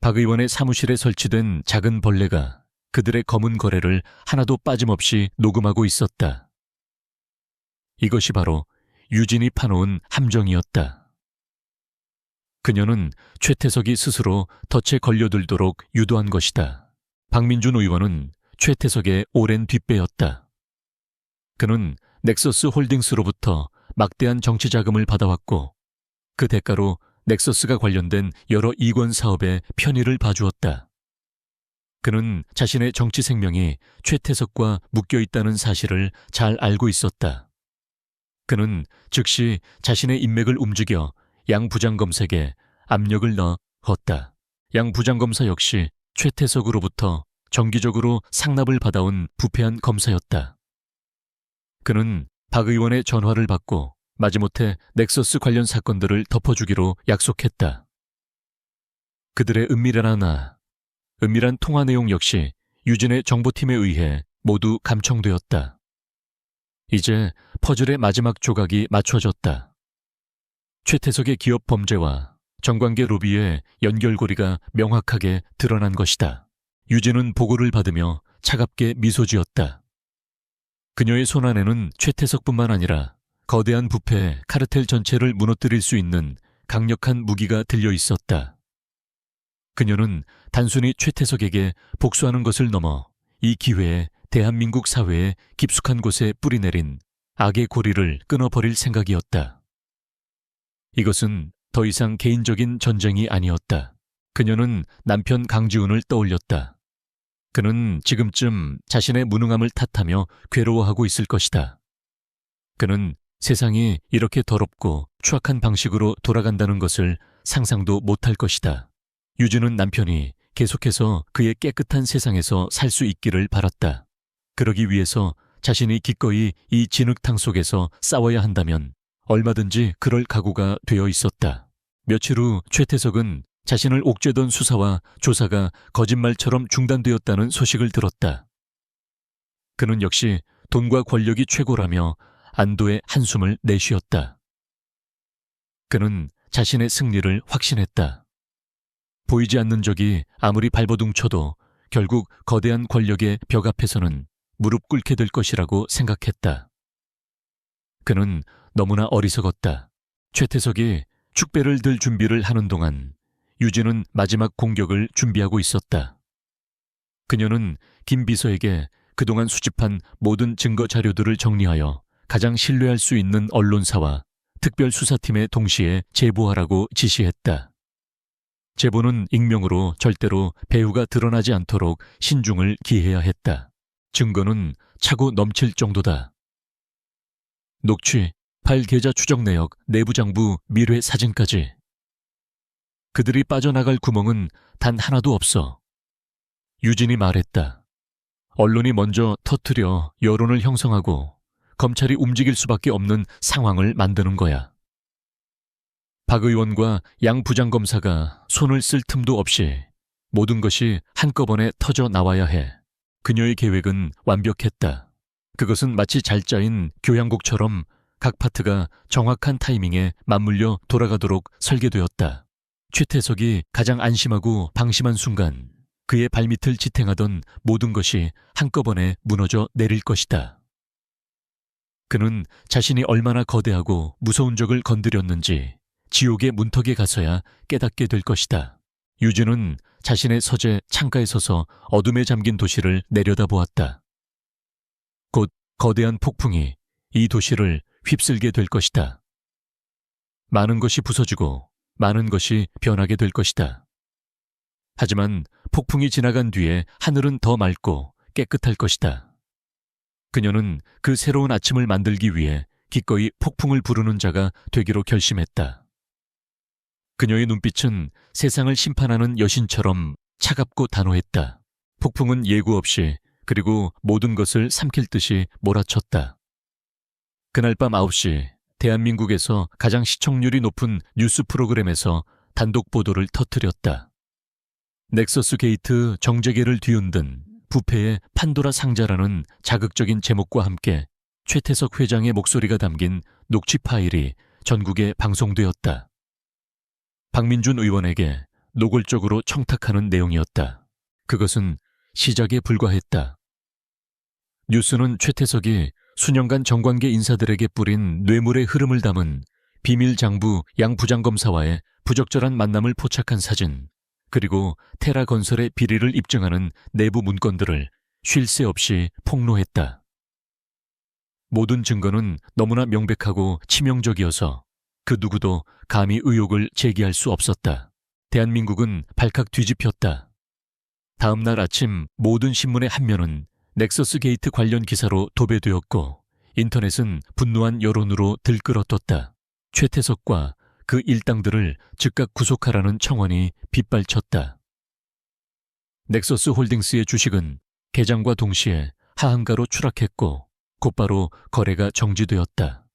박 의원의 사무실에 설치된 작은 벌레가 그들의 검은 거래를 하나도 빠짐없이 녹음하고 있었다. 이것이 바로 유진이 파놓은 함정이었다. 그녀는 최태석이 스스로 덫에 걸려들도록 유도한 것이다. 박민준 의원은 최태석의 오랜 뒷배였다. 그는 넥서스 홀딩스로부터 막대한 정치 자금을 받아왔고 그 대가로 넥서스가 관련된 여러 이권 사업에 편의를 봐주었다. 그는 자신의 정치 생명이 최태석과 묶여 있다는 사실을 잘 알고 있었다. 그는 즉시 자신의 인맥을 움직여 양 부장검사에게 압력을 넣었다. 양 부장검사 역시 최태석으로부터 정기적으로 상납을 받아온 부패한 검사였다. 그는 박 의원의 전화를 받고 마지못해 넥서스 관련 사건들을 덮어주기로 약속했다. 그들의 은밀한 통화 내용 역시 유진의 정보팀에 의해 모두 감청되었다. 이제 퍼즐의 마지막 조각이 맞춰졌다. 최태석의 기업 범죄와 정관계 로비의 연결고리가 명확하게 드러난 것이다. 유진은 보고를 받으며 차갑게 미소 지었다. 그녀의 손안에는 최태석뿐만 아니라 거대한 부패 카르텔 전체를 무너뜨릴 수 있는 강력한 무기가 들려 있었다. 그녀는 단순히 최태석에게 복수하는 것을 넘어 이 기회에 대한민국 사회의 깊숙한 곳에 뿌리내린 악의 고리를 끊어버릴 생각이었다. 이것은 더 이상 개인적인 전쟁이 아니었다. 그녀는 남편 강지훈을 떠올렸다. 그는 지금쯤 자신의 무능함을 탓하며 괴로워하고 있을 것이다. 그는 세상이 이렇게 더럽고 추악한 방식으로 돌아간다는 것을 상상도 못할 것이다. 유진은 남편이 계속해서 그의 깨끗한 세상에서 살 수 있기를 바랐다. 그러기 위해서 자신이 기꺼이 이 진흙탕 속에서 싸워야 한다면 얼마든지 그럴 각오가 되어 있었다. 며칠 후 최태석은 자신을 옥죄던 수사와 조사가 거짓말처럼 중단되었다는 소식을 들었다. 그는 역시 돈과 권력이 최고라며 안도의 한숨을 내쉬었다. 그는 자신의 승리를 확신했다. 보이지 않는 적이 아무리 발버둥쳐도 결국 거대한 권력의 벽 앞에서는 무릎 꿇게 될 것이라고 생각했다. 그는 너무나 어리석었다. 최태석이 축배를 들 준비를 하는 동안 유진은 마지막 공격을 준비하고 있었다. 그녀는 김 비서에게 그동안 수집한 모든 증거 자료들을 정리하여 가장 신뢰할 수 있는 언론사와 특별수사팀에 동시에 제보하라고 지시했다. 제보는 익명으로 절대로 배후가 드러나지 않도록 신중을 기해야 했다. 증거는 차고 넘칠 정도다. 녹취, 파일 계좌 추적 내역, 내부장부 밀회 사진까지. 그들이 빠져나갈 구멍은 단 하나도 없어. 유진이 말했다. 언론이 먼저 터뜨려 여론을 형성하고 검찰이 움직일 수밖에 없는 상황을 만드는 거야. 박 의원과 양 부장검사가 손을 쓸 틈도 없이 모든 것이 한꺼번에 터져 나와야 해. 그녀의 계획은 완벽했다. 그것은 마치 잘 짜인 교향곡처럼 각 파트가 정확한 타이밍에 맞물려 돌아가도록 설계되었다. 최태석이 가장 안심하고 방심한 순간 그의 발밑을 지탱하던 모든 것이 한꺼번에 무너져 내릴 것이다. 그는 자신이 얼마나 거대하고 무서운 적을 건드렸는지 지옥의 문턱에 가서야 깨닫게 될 것이다. 유진은 자신의 서재 창가에 서서 어둠에 잠긴 도시를 내려다보았다. 곧 거대한 폭풍이 이 도시를 휩쓸게 될 것이다. 많은 것이 부서지고 많은 것이 변하게 될 것이다. 하지만 폭풍이 지나간 뒤에 하늘은 더 맑고 깨끗할 것이다. 그녀는 그 새로운 아침을 만들기 위해 기꺼이 폭풍을 부르는 자가 되기로 결심했다. 그녀의 눈빛은 세상을 심판하는 여신처럼 차갑고 단호했다. 폭풍은 예고 없이 그리고 모든 것을 삼킬 듯이 몰아쳤다. 그날 밤 9시 대한민국에서 가장 시청률이 높은 뉴스 프로그램에서 단독 보도를 터뜨렸다. 넥서스 게이트 정재계를 뒤흔든 부패의 판도라 상자라는 자극적인 제목과 함께 최태석 회장의 목소리가 담긴 녹취 파일이 전국에 방송되었다. 박민준 의원에게 노골적으로 청탁하는 내용이었다. 그것은 시작에 불과했다. 뉴스는 최태석이 수년간 정관계 인사들에게 뿌린 뇌물의 흐름을 담은 비밀 장부 양 부장검사와의 부적절한 만남을 포착한 사진, 그리고 테라 건설의 비리를 입증하는 내부 문건들을 쉴 새 없이 폭로했다. 모든 증거는 너무나 명백하고 치명적이어서 그 누구도 감히 의혹을 제기할 수 없었다. 대한민국은 발칵 뒤집혔다. 다음 날 아침 모든 신문의 한 면은 넥서스 게이트 관련 기사로 도배되었고 인터넷은 분노한 여론으로 들끓어떴다. 최태석과 그 일당들을 즉각 구속하라는 청원이 빗발쳤다. 넥서스 홀딩스의 주식은 개장과 동시에 하한가로 추락했고 곧바로 거래가 정지되었다.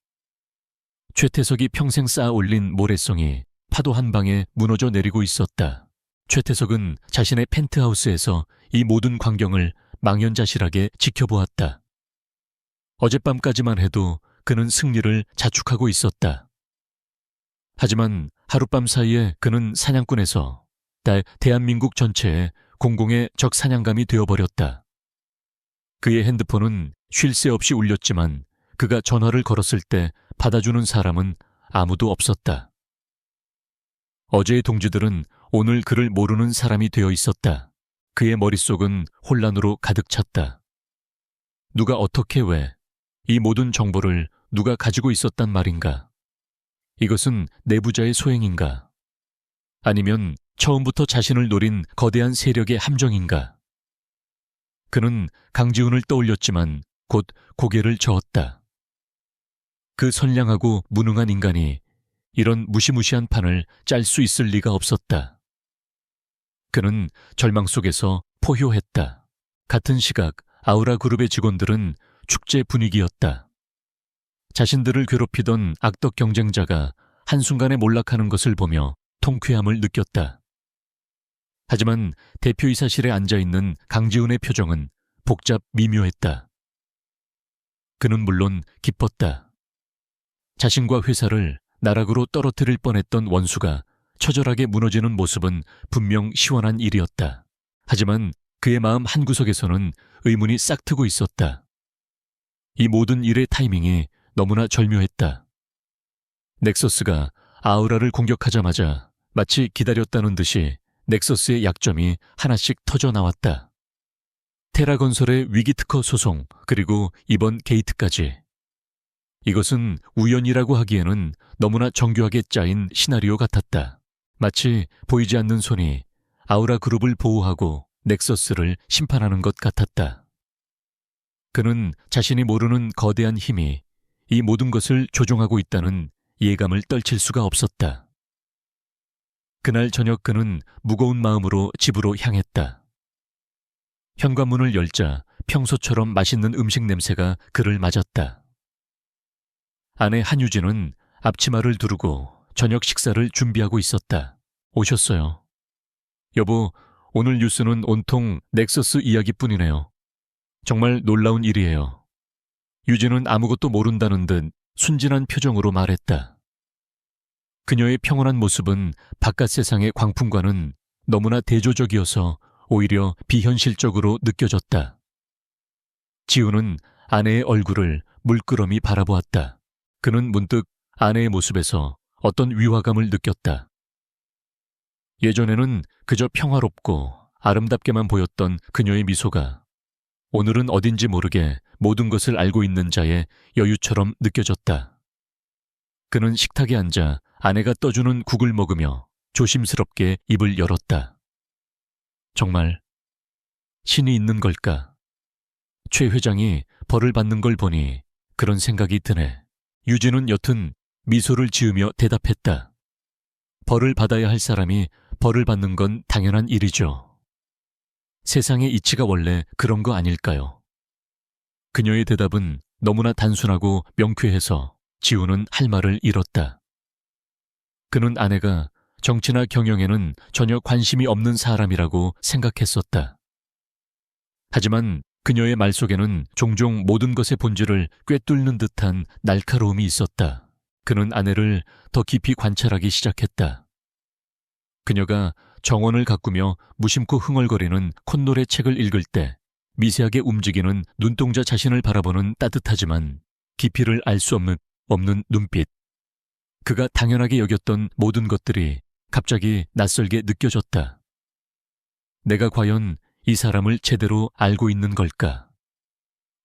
최태석이 평생 쌓아 올린 모래성이 파도 한 방에 무너져 내리고 있었다. 최태석은 자신의 펜트하우스에서 이 모든 광경을 망연자실하게 지켜보았다. 어젯밤까지만 해도 그는 승리를 자축하고 있었다. 하지만 하룻밤 사이에 그는 사냥꾼에서 대한민국 전체에 공공의 적 사냥감이 되어버렸다. 그의 핸드폰은 쉴 새 없이 울렸지만 그가 전화를 걸었을 때 받아주는 사람은 아무도 없었다. 어제의 동지들은 오늘 그를 모르는 사람이 되어 있었다. 그의 머릿속은 혼란으로 가득 찼다. 누가 어떻게 왜 이 모든 정보를 누가 가지고 있었단 말인가? 이것은 내부자의 소행인가? 아니면 처음부터 자신을 노린 거대한 세력의 함정인가? 그는 강지훈을 떠올렸지만 곧 고개를 저었다. 그 선량하고 무능한 인간이 이런 무시무시한 판을 짤 수 있을 리가 없었다. 그는 절망 속에서 포효했다. 같은 시각 아우라 그룹의 직원들은 축제 분위기였다. 자신들을 괴롭히던 악덕 경쟁자가 한순간에 몰락하는 것을 보며 통쾌함을 느꼈다. 하지만 대표이사실에 앉아있는 강지훈의 표정은 복잡 미묘했다. 그는 물론 기뻤다. 자신과 회사를 나락으로 떨어뜨릴 뻔했던 원수가 처절하게 무너지는 모습은 분명 시원한 일이었다. 하지만 그의 마음 한구석에서는 의문이 싹트고 있었다. 이 모든 일의 타이밍이 너무나 절묘했다. 넥서스가 아우라를 공격하자마자 마치 기다렸다는 듯이 넥서스의 약점이 하나씩 터져 나왔다. 테라건설의 위기특허 소송, 그리고 이번 게이트까지. 이것은 우연이라고 하기에는 너무나 정교하게 짜인 시나리오 같았다. 마치 보이지 않는 손이 아우라 그룹을 보호하고 넥서스를 심판하는 것 같았다. 그는 자신이 모르는 거대한 힘이 이 모든 것을 조종하고 있다는 예감을 떨칠 수가 없었다. 그날 저녁 그는 무거운 마음으로 집으로 향했다. 현관문을 열자 평소처럼 맛있는 음식 냄새가 그를 맞았다. 아내 한유진은 앞치마를 두르고 저녁 식사를 준비하고 있었다. 오셨어요. 여보, 오늘 뉴스는 온통 넥서스 이야기뿐이네요. 정말 놀라운 일이에요. 유진은 아무것도 모른다는 듯 순진한 표정으로 말했다. 그녀의 평온한 모습은 바깥 세상의 광풍과는 너무나 대조적이어서 오히려 비현실적으로 느껴졌다. 지우는 아내의 얼굴을 물끄러미 바라보았다. 그는 문득 아내의 모습에서 어떤 위화감을 느꼈다. 예전에는 그저 평화롭고 아름답게만 보였던 그녀의 미소가 오늘은 어딘지 모르게 모든 것을 알고 있는 자의 여유처럼 느껴졌다. 그는 식탁에 앉아 아내가 떠주는 국을 먹으며 조심스럽게 입을 열었다. 정말 신이 있는 걸까? 최 회장이 벌을 받는 걸 보니 그런 생각이 드네. 유진은 여튼 미소를 지으며 대답했다. 벌을 받아야 할 사람이 벌을 받는 건 당연한 일이죠. 세상의 이치가 원래 그런 거 아닐까요? 그녀의 대답은 너무나 단순하고 명쾌해서 지우는 할 말을 잃었다. 그는 아내가 정치나 경영에는 전혀 관심이 없는 사람이라고 생각했었다. 하지만 그녀의 말 속에는 종종 모든 것의 본질을 꿰뚫는 듯한 날카로움이 있었다. 그는 아내를 더 깊이 관찰하기 시작했다. 그녀가 정원을 가꾸며 무심코 흥얼거리는 콧노래 책을 읽을 때 미세하게 움직이는 눈동자 자신을 바라보는 따뜻하지만 깊이를 알 수 없는 눈빛. 그가 당연하게 여겼던 모든 것들이 갑자기 낯설게 느껴졌다. 내가 과연 이 사람을 제대로 알고 있는 걸까?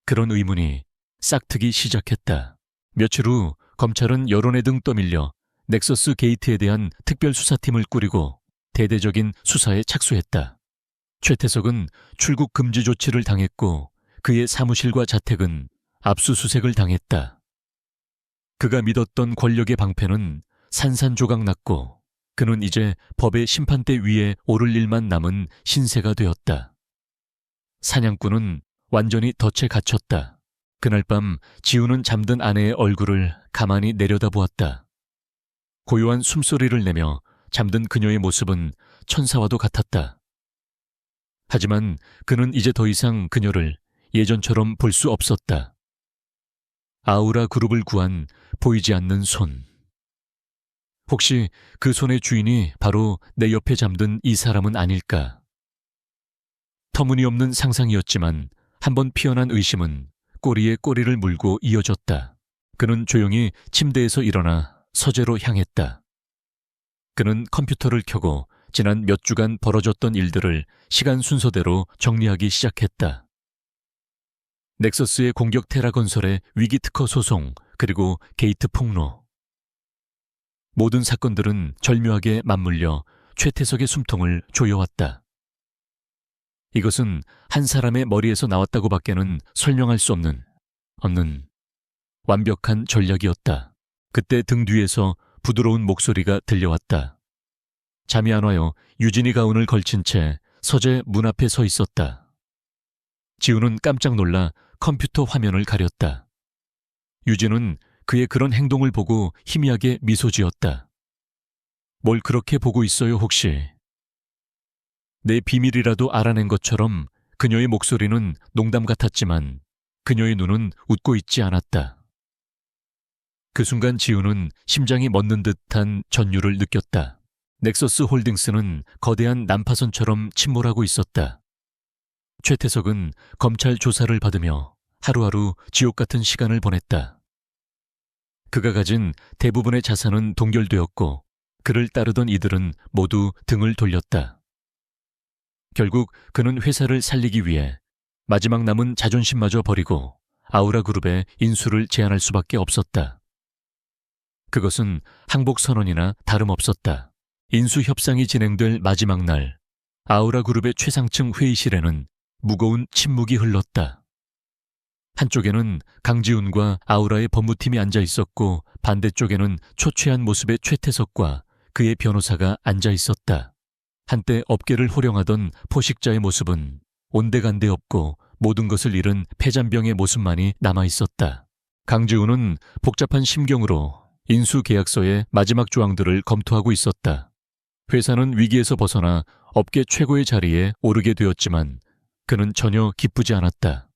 그런 의문이 싹트기 시작했다. 며칠 후 검찰은 여론에 등 떠밀려 넥서스 게이트에 대한 특별수사팀을 꾸리고 대대적인 수사에 착수했다. 최태석은 출국 금지 조치를 당했고 그의 사무실과 자택은 압수수색을 당했다. 그가 믿었던 권력의 방패는 산산조각 났고 그는 이제 법의 심판대 위에 오를 일만 남은 신세가 되었다. 사냥꾼은 완전히 덫에 갇혔다. 그날 밤 지우는 잠든 아내의 얼굴을 가만히 내려다보았다. 고요한 숨소리를 내며 잠든 그녀의 모습은 천사와도 같았다. 하지만 그는 이제 더 이상 그녀를 예전처럼 볼 수 없었다. 아우라 그룹을 구한 보이지 않는 손. 혹시 그 손의 주인이 바로 내 옆에 잠든 이 사람은 아닐까? 터무니없는 상상이었지만 한번 피어난 의심은 꼬리에 꼬리를 물고 이어졌다. 그는 조용히 침대에서 일어나 서재로 향했다. 그는 컴퓨터를 켜고 지난 몇 주간 벌어졌던 일들을 시간 순서대로 정리하기 시작했다. 넥서스의 공격 테라 건설의 위기 특허 소송, 그리고 게이트 폭로. 모든 사건들은 절묘하게 맞물려 최태석의 숨통을 조여왔다. 이것은 한 사람의 머리에서 나왔다고 밖에는 설명할 수 없는 완벽한 전략이었다. 그때 등 뒤에서 부드러운 목소리가 들려왔다. 잠이 안 와요. 유진이 가운을 걸친 채 서재 문 앞에 서 있었다. 지우는 깜짝 놀라 컴퓨터 화면을 가렸다. 유진은 그의 그런 행동을 보고 희미하게 미소 지었다. 뭘 그렇게 보고 있어요 혹시? 내 비밀이라도 알아낸 것처럼 그녀의 목소리는 농담 같았지만 그녀의 눈은 웃고 있지 않았다. 그 순간 지우는 심장이 멎는 듯한 전율을 느꼈다. 넥서스 홀딩스는 거대한 난파선처럼 침몰하고 있었다. 최태석은 검찰 조사를 받으며 하루하루 지옥 같은 시간을 보냈다. 그가 가진 대부분의 자산은 동결되었고 그를 따르던 이들은 모두 등을 돌렸다. 결국 그는 회사를 살리기 위해 마지막 남은 자존심마저 버리고 아우라 그룹에 인수를 제안할 수밖에 없었다. 그것은 항복 선언이나 다름없었다. 인수 협상이 진행될 마지막 날, 아우라 그룹의 최상층 회의실에는 무거운 침묵이 흘렀다. 한쪽에는 강지훈과 아우라의 법무팀이 앉아 있었고 반대쪽에는 초췌한 모습의 최태석과 그의 변호사가 앉아 있었다. 한때 업계를 호령하던 포식자의 모습은 온데간데 없고 모든 것을 잃은 폐잔병의 모습만이 남아 있었다. 강지훈은 복잡한 심경으로 인수 계약서의 마지막 조항들을 검토하고 있었다. 회사는 위기에서 벗어나 업계 최고의 자리에 오르게 되었지만 그는 전혀 기쁘지 않았다.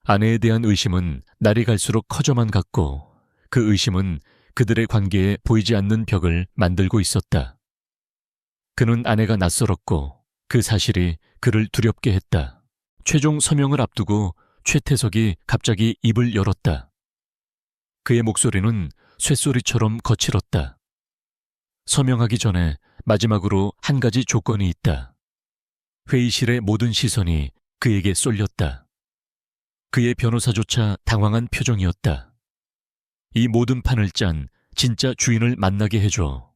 아내에 대한 의심은 날이 갈수록 커져만 갔고 그 의심은 그들의 관계에 보이지 않는 벽을 만들고 있었다. 그는 아내가 낯설었고 그 사실이 그를 두렵게 했다. 최종 서명을 앞두고 최태석이 갑자기 입을 열었다. 그의 목소리는 쇳소리처럼 거칠었다. 서명하기 전에 마지막으로 한 가지 조건이 있다. 회의실의 모든 시선이 그에게 쏠렸다. 그의 변호사조차 당황한 표정이었다. 이 모든 판을 짠 진짜 주인을 만나게 해줘.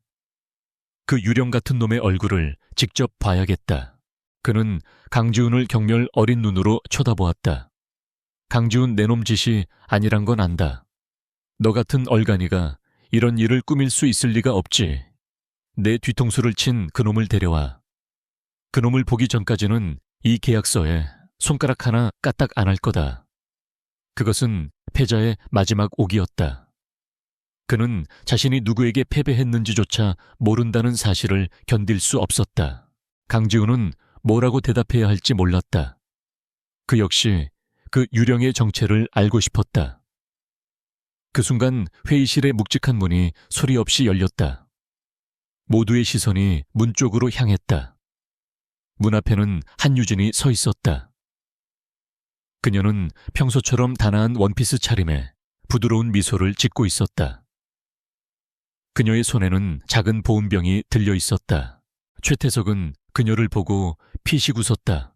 그 유령 같은 놈의 얼굴을 직접 봐야겠다. 그는 강지훈을 경멸 어린 눈으로 쳐다보았다. 강지훈 내놈 짓이 아니란 건 안다. 너 같은 얼간이가 이런 일을 꾸밀 수 있을 리가 없지. 내 뒤통수를 친 그놈을 데려와. 그놈을 보기 전까지는 이 계약서에 손가락 하나 까딱 안 할 거다. 그것은 패자의 마지막 옥이었다. 그는 자신이 누구에게 패배했는지조차 모른다는 사실을 견딜 수 없었다. 강지훈은 뭐라고 대답해야 할지 몰랐다. 그 역시 그 유령의 정체를 알고 싶었다. 그 순간 회의실의 묵직한 문이 소리 없이 열렸다. 모두의 시선이 문 쪽으로 향했다. 문 앞에는 한유진이 서 있었다. 그녀는 평소처럼 단아한 원피스 차림에 부드러운 미소를 짓고 있었다. 그녀의 손에는 작은 보온병이 들려 있었다. 최태석은 그녀를 보고 피식 웃었다.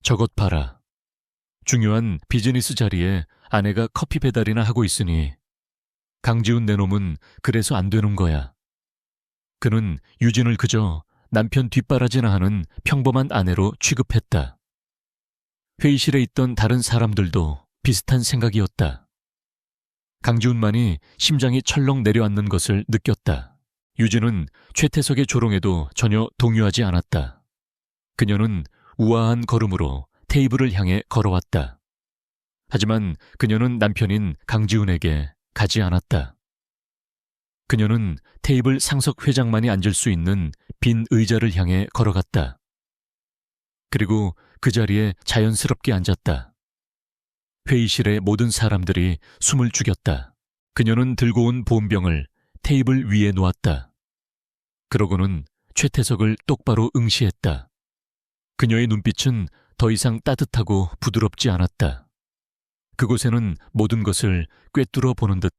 저것 봐라. 중요한 비즈니스 자리에 아내가 커피 배달이나 하고 있으니 강지훈 내 놈은 그래서 안 되는 거야. 그는 유진을 그저 남편 뒷바라지나 하는 평범한 아내로 취급했다. 회의실에 있던 다른 사람들도 비슷한 생각이었다. 강지훈만이 심장이 철렁 내려앉는 것을 느꼈다. 유진은 최태석의 조롱에도 전혀 동요하지 않았다. 그녀는 우아한 걸음으로 테이블을 향해 걸어왔다. 하지만 그녀는 남편인 강지훈에게 가지 않았다. 그녀는 테이블 상석 회장만이 앉을 수 있는 빈 의자를 향해 걸어갔다. 그리고 그 자리에 자연스럽게 앉았다. 회의실의 모든 사람들이 숨을 죽였다. 그녀는 들고 온 보온병을 테이블 위에 놓았다. 그러고는 최태석을 똑바로 응시했다. 그녀의 눈빛은 더 이상 따뜻하고 부드럽지 않았다. 그곳에는 모든 것을 꿰뚫어 보는 듯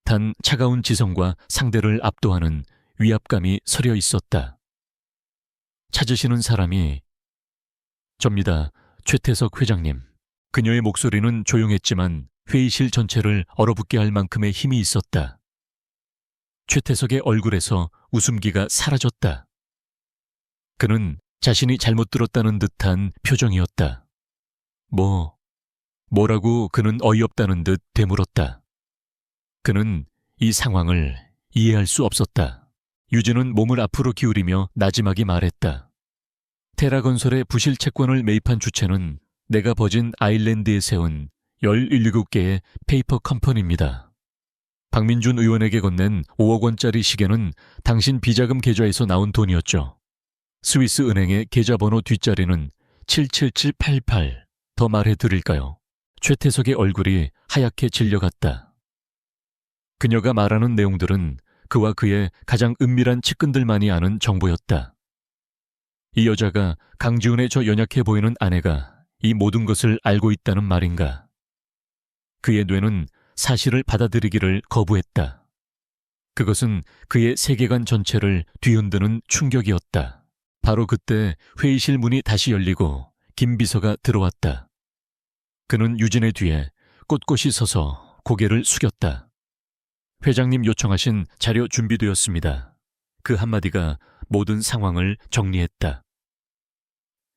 단 차가운 지성과 상대를 압도하는 위압감이 서려 있었다. 찾으시는 사람이 접니다. 최태석 회장님. 그녀의 목소리는 조용했지만 회의실 전체를 얼어붙게 할 만큼의 힘이 있었다. 최태석의 얼굴에서 웃음기가 사라졌다. 그는 자신이 잘못 들었다는 듯한 표정이었다. 뭐라고 그는 어이없다는 듯 되물었다. 그는 이 상황을 이해할 수 없었다. 유진은 몸을 앞으로 기울이며 나지막이 말했다. 테라건설의 부실 채권을 매입한 주체는 내가 버진 아일랜드에 세운 17개의 페이퍼 컴퍼니입니다. 박민준 의원에게 건넨 5억 원짜리 시계는 당신 비자금 계좌에서 나온 돈이었죠. 스위스 은행의 계좌번호 뒷자리는 77788. 더 말해드릴까요? 최태석의 얼굴이 하얗게 질려갔다. 그녀가 말하는 내용들은 그와 그의 가장 은밀한 측근들만이 아는 정보였다. 이 여자가 강지훈의 저 연약해 보이는 아내가 이 모든 것을 알고 있다는 말인가? 그의 뇌는 사실을 받아들이기를 거부했다. 그것은 그의 세계관 전체를 뒤흔드는 충격이었다. 바로 그때 회의실 문이 다시 열리고 김 비서가 들어왔다. 그는 유진의 뒤에 꼿꼿이 서서 고개를 숙였다. 회장님 요청하신 자료 준비되었습니다. 그 한마디가 모든 상황을 정리했다.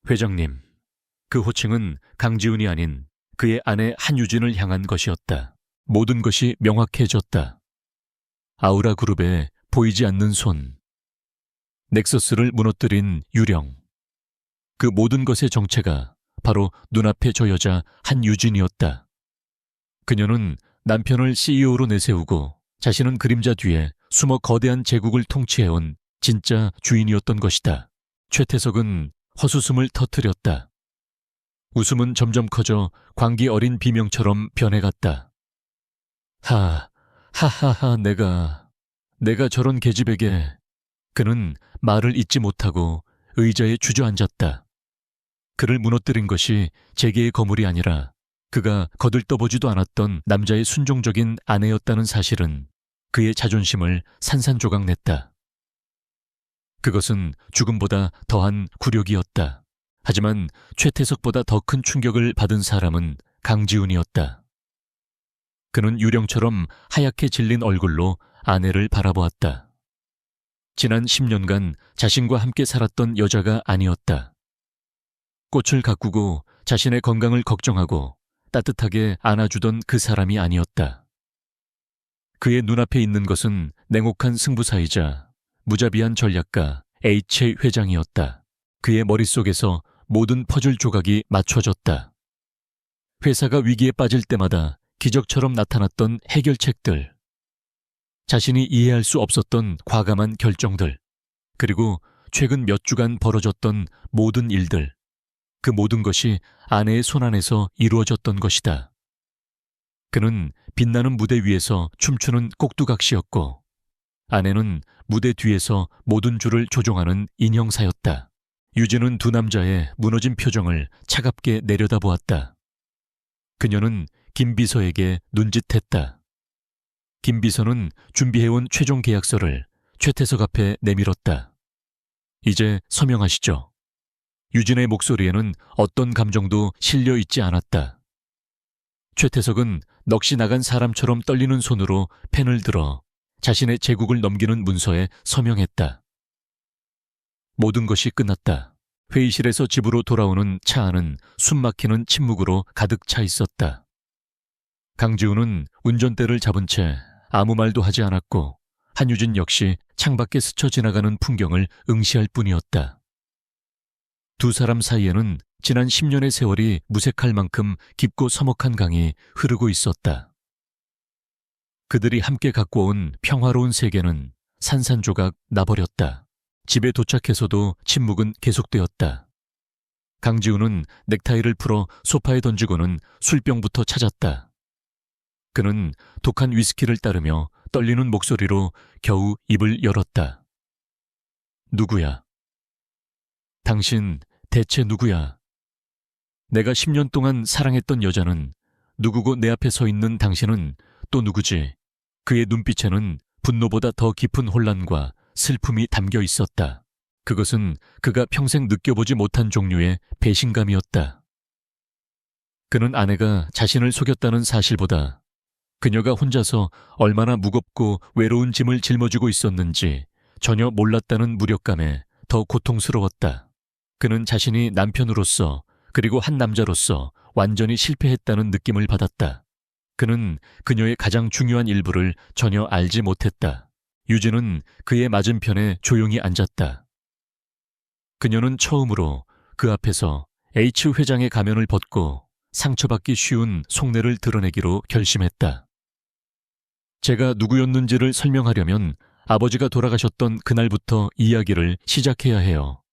회장님, 그 호칭은 강지훈이 아닌 그의 아내 한유진을 향한 것이었다. 모든 것이 명확해졌다. 아우라 그룹의 보이지 않는 손, 넥서스를 무너뜨린 유령. 그 모든 것의 정체가 바로 눈앞의 저 여자 한유진이었다. 그녀는 남편을 CEO로 내세우고 자신은 그림자 뒤에 숨어 거대한 제국을 통치해온 진짜 주인이었던 것이다. 최태석은 헛웃음을 터뜨렸다. 웃음은 점점 커져 광기 어린 비명처럼 변해갔다. 하하하 내가 저런 계집에게. 그는 말을 잇지 못하고 의자에 주저앉았다. 그를 무너뜨린 것이 재계의 거물이 아니라 그가 거들떠보지도 않았던 남자의 순종적인 아내였다는 사실은 그의 자존심을 산산조각냈다. 그것은 죽음보다 더한 굴욕이었다. 하지만 최태석보다 더 큰 충격을 받은 사람은 강지훈이었다. 그는 유령처럼 하얗게 질린 얼굴로 아내를 바라보았다. 지난 10년간 자신과 함께 살았던 여자가 아니었다. 꽃을 가꾸고 자신의 건강을 걱정하고 따뜻하게 안아주던 그 사람이 아니었다. 그의 눈앞에 있는 것은 냉혹한 승부사이자 무자비한 전략가 H 회장이었다. 그의 머릿속에서 모든 퍼즐 조각이 맞춰졌다. 회사가 위기에 빠질 때마다 기적처럼 나타났던 해결책들, 자신이 이해할 수 없었던 과감한 결정들, 그리고 최근 몇 주간 벌어졌던 모든 일들, 그 모든 것이 아내의 손안에서 이루어졌던 것이다. 그는 빛나는 무대 위에서 춤추는 꼭두각시였고 아내는 무대 뒤에서 모든 줄을 조종하는 인형사였다. 유진은 두 남자의 무너진 표정을 차갑게 내려다보았다. 그녀는 김 비서에게 눈짓했다. 김 비서는 준비해온 최종 계약서를 최태석 앞에 내밀었다. 이제 서명하시죠. 유진의 목소리에는 어떤 감정도 실려 있지 않았다. 최태석은 넋이 나간 사람처럼 떨리는 손으로 펜을 들어 자신의 제국을 넘기는 문서에 서명했다. 모든 것이 끝났다. 회의실에서 집으로 돌아오는 차 안은 숨막히는 침묵으로 가득 차 있었다. 강지훈은 운전대를 잡은 채 아무 말도 하지 않았고 한유진 역시 창밖에 스쳐 지나가는 풍경을 응시할 뿐이었다. 두 사람 사이에는 지난 10년의 세월이 무색할 만큼 깊고 서먹한 강이 흐르고 있었다. 그들이 함께 갖고 온 평화로운 세계는 산산조각 나버렸다. 집에 도착해서도 침묵은 계속되었다. 강지훈은 넥타이를 풀어 소파에 던지고는 술병부터 찾았다. 그는 독한 위스키를 따르며 떨리는 목소리로 겨우 입을 열었다. 누구야? 당신 대체 누구야? 내가 10년 동안 사랑했던 여자는 누구고 내 앞에 서 있는 당신은 또 누구지? 그의 눈빛에는 분노보다 더 깊은 혼란과 슬픔이 담겨 있었다. 그것은 그가 평생 느껴보지 못한 종류의 배신감이었다. 그는 아내가 자신을 속였다는 사실보다 그녀가 혼자서 얼마나 무겁고 외로운 짐을 짊어지고 있었는지 전혀 몰랐다는 무력감에 더 고통스러웠다. 그는 자신이 남편으로서 그리고 한 남자로서 완전히 실패했다는 느낌을 받았다. 그는 그녀의 가장 중요한 일부를 전혀 알지 못했다. 유진은 그의 맞은편에 조용히 앉았다. 그녀는 처음으로 그 앞에서 H 회장의 가면을 벗고 상처받기 쉬운 속내를 드러내기로 결심했다. 제가 누구였는지를 설명하려면 아버지가 돌아가셨던 그날부터 이야기를 시작해야 해요.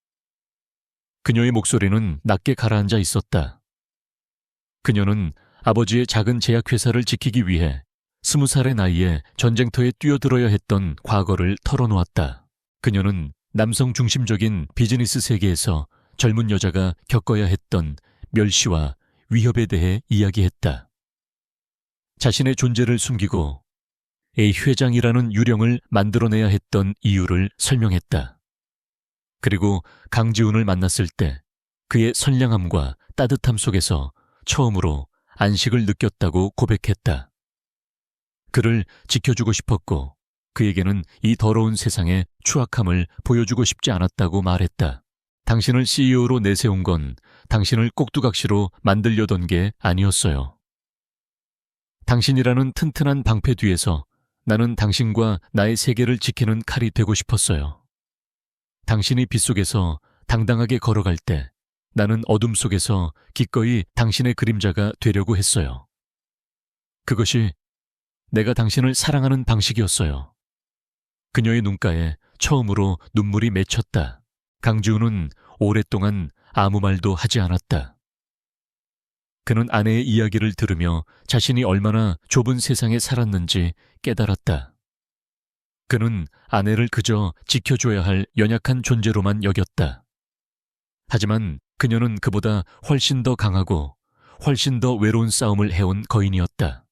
그녀의 목소리는 낮게 가라앉아 있었다. 그녀는 아버지의 작은 제약회사를 지키기 위해 20살의 나이에 전쟁터에 뛰어들어야 했던 과거를 털어놓았다. 그녀는 남성 중심적인 비즈니스 세계에서 젊은 여자가 겪어야 했던 멸시와 위협에 대해 이야기했다. 자신의 존재를 숨기고 A 회장이라는 유령을 만들어내야 했던 이유를 설명했다. 그리고 강지훈을 만났을 때 그의 선량함과 따뜻함 속에서 처음으로 안식을 느꼈다고 고백했다. 그를 지켜주고 싶었고 그에게는 이 더러운 세상의 추악함을 보여주고 싶지 않았다고 말했다. 당신을 CEO로 내세운 건 당신을 꼭두각시로 만들려던 게 아니었어요. 당신이라는 튼튼한 방패 뒤에서 나는 당신과 나의 세계를 지키는 칼이 되고 싶었어요. 당신이 빛 속에서 당당하게 걸어갈 때 나는 어둠 속에서 기꺼이 당신의 그림자가 되려고 했어요. 그것이 내가 당신을 사랑하는 방식이었어요. 그녀의 눈가에 처음으로 눈물이 맺혔다. 강지훈은 오랫동안 아무 말도 하지 않았다. 그는 아내의 이야기를 들으며 자신이 얼마나 좁은 세상에 살았는지 깨달았다. 그는 아내를 그저 지켜줘야 할 연약한 존재로만 여겼다. 하지만 그녀는 그보다 훨씬 더 강하고 훨씬 더 외로운 싸움을 해온 거인이었다.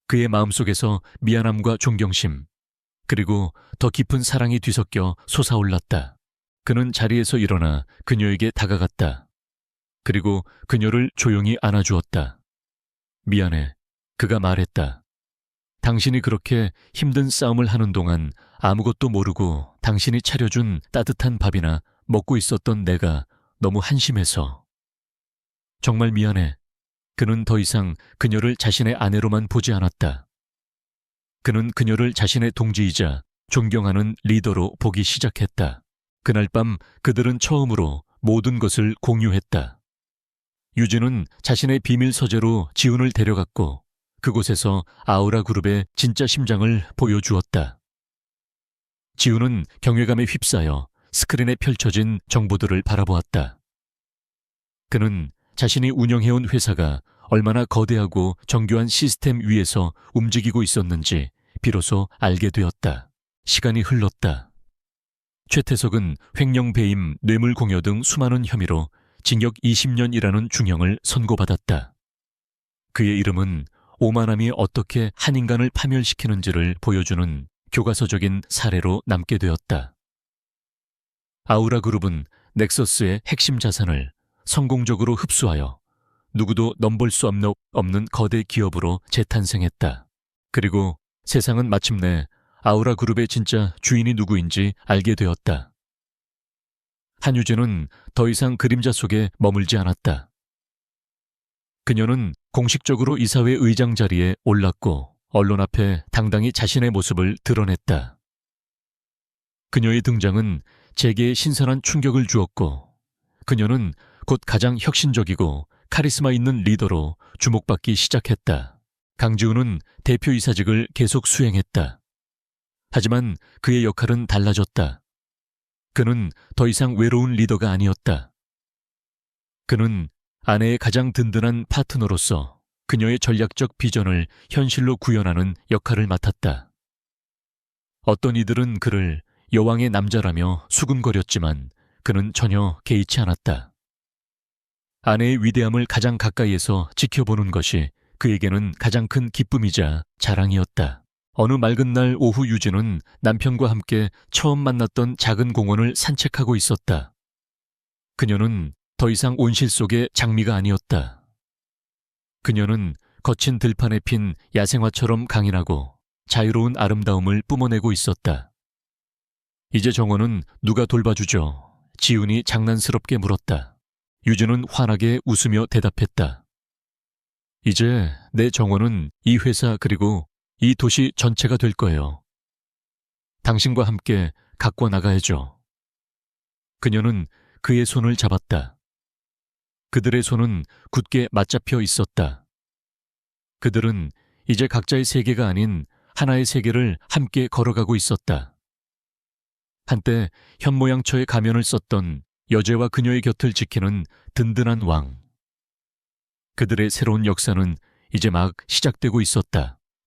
그의 마음속에서 미안함과 존경심, 그리고 더 깊은 사랑이 뒤섞여 솟아올랐다. 그는 자리에서 일어나 그녀에게 다가갔다. 그리고 그녀를 조용히 안아주었다. 미안해, 그가 말했다. 당신이 그렇게 힘든 싸움을 하는 동안 아무것도 모르고 당신이 차려준 따뜻한 밥이나 먹고 있었던 내가 너무 한심해서. 정말 미안해. 그는 더 이상 그녀를 자신의 아내로만 보지 않았다. 그는 그녀를 자신의 동지이자 존경하는 리더로 보기 시작했다. 그날 밤 그들은 처음으로 모든 것을 공유했다. 유진은 자신의 비밀 서재로 지훈을 데려갔고 그곳에서 아우라 그룹의 진짜 심장을 보여주었다. 지훈은 경외감에 휩싸여 스크린에 펼쳐진 정보들을 바라보았다. 그는 자신이 운영해온 회사가 얼마나 거대하고 정교한 시스템 위에서 움직이고 있었는지 비로소 알게 되었다. 시간이 흘렀다. 최태석은 횡령 배임, 뇌물 공여 등 수많은 혐의로 징역 20년이라는 중형을 선고받았다. 그의 이름은 오만함이 어떻게 한 인간을 파멸시키는지를 보여주는 교과서적인 사례로 남게 되었다. 아우라 그룹은 넥서스의 핵심 자산을 성공적으로 흡수하여 누구도 넘볼 수 없는 거대 기업으로 재탄생했다. 그리고 세상은 마침내 아우라 그룹의 진짜 주인이 누구인지 알게 되었다. 한유진은 더 이상 그림자 속에 머물지 않았다. 그녀는 공식적으로 이사회 의장 자리에 올랐고 언론 앞에 당당히 자신의 모습을 드러냈다. 그녀의 등장은 재계에 신선한 충격을 주었고 그녀는 곧 가장 혁신적이고 카리스마 있는 리더로 주목받기 시작했다. 강지훈은 대표이사직을 계속 수행했다. 하지만 그의 역할은 달라졌다. 그는 더 이상 외로운 리더가 아니었다. 그는 아내의 가장 든든한 파트너로서 그녀의 전략적 비전을 현실로 구현하는 역할을 맡았다. 어떤 이들은 그를 여왕의 남자라며 수군거렸지만 그는 전혀 개의치 않았다. 아내의 위대함을 가장 가까이에서 지켜보는 것이 그에게는 가장 큰 기쁨이자 자랑이었다. 어느 맑은 날 오후 유진은 남편과 함께 처음 만났던 작은 공원을 산책하고 있었다. 그녀는 더 이상 온실 속의 장미가 아니었다. 그녀는 거친 들판에 핀 야생화처럼 강인하고 자유로운 아름다움을 뿜어내고 있었다. 이제 정원은 누가 돌봐주죠? 지훈이 장난스럽게 물었다. 유진은 환하게 웃으며 대답했다. 이제 내 정원은 이 회사 그리고 이 도시 전체가 될 거예요. 당신과 함께 가꿔 나가야죠. 그녀는 그의 손을 잡았다. 그들의 손은 굳게 맞잡혀 있었다. 그들은 이제 각자의 세계가 아닌 하나의 세계를 함께 걸어가고 있었다. 한때 현모양처의 가면을 썼던 여제와 그녀의 곁을 지키는 든든한 왕. 그들의 새로운 역사는 이제 막 시작되고 있었다.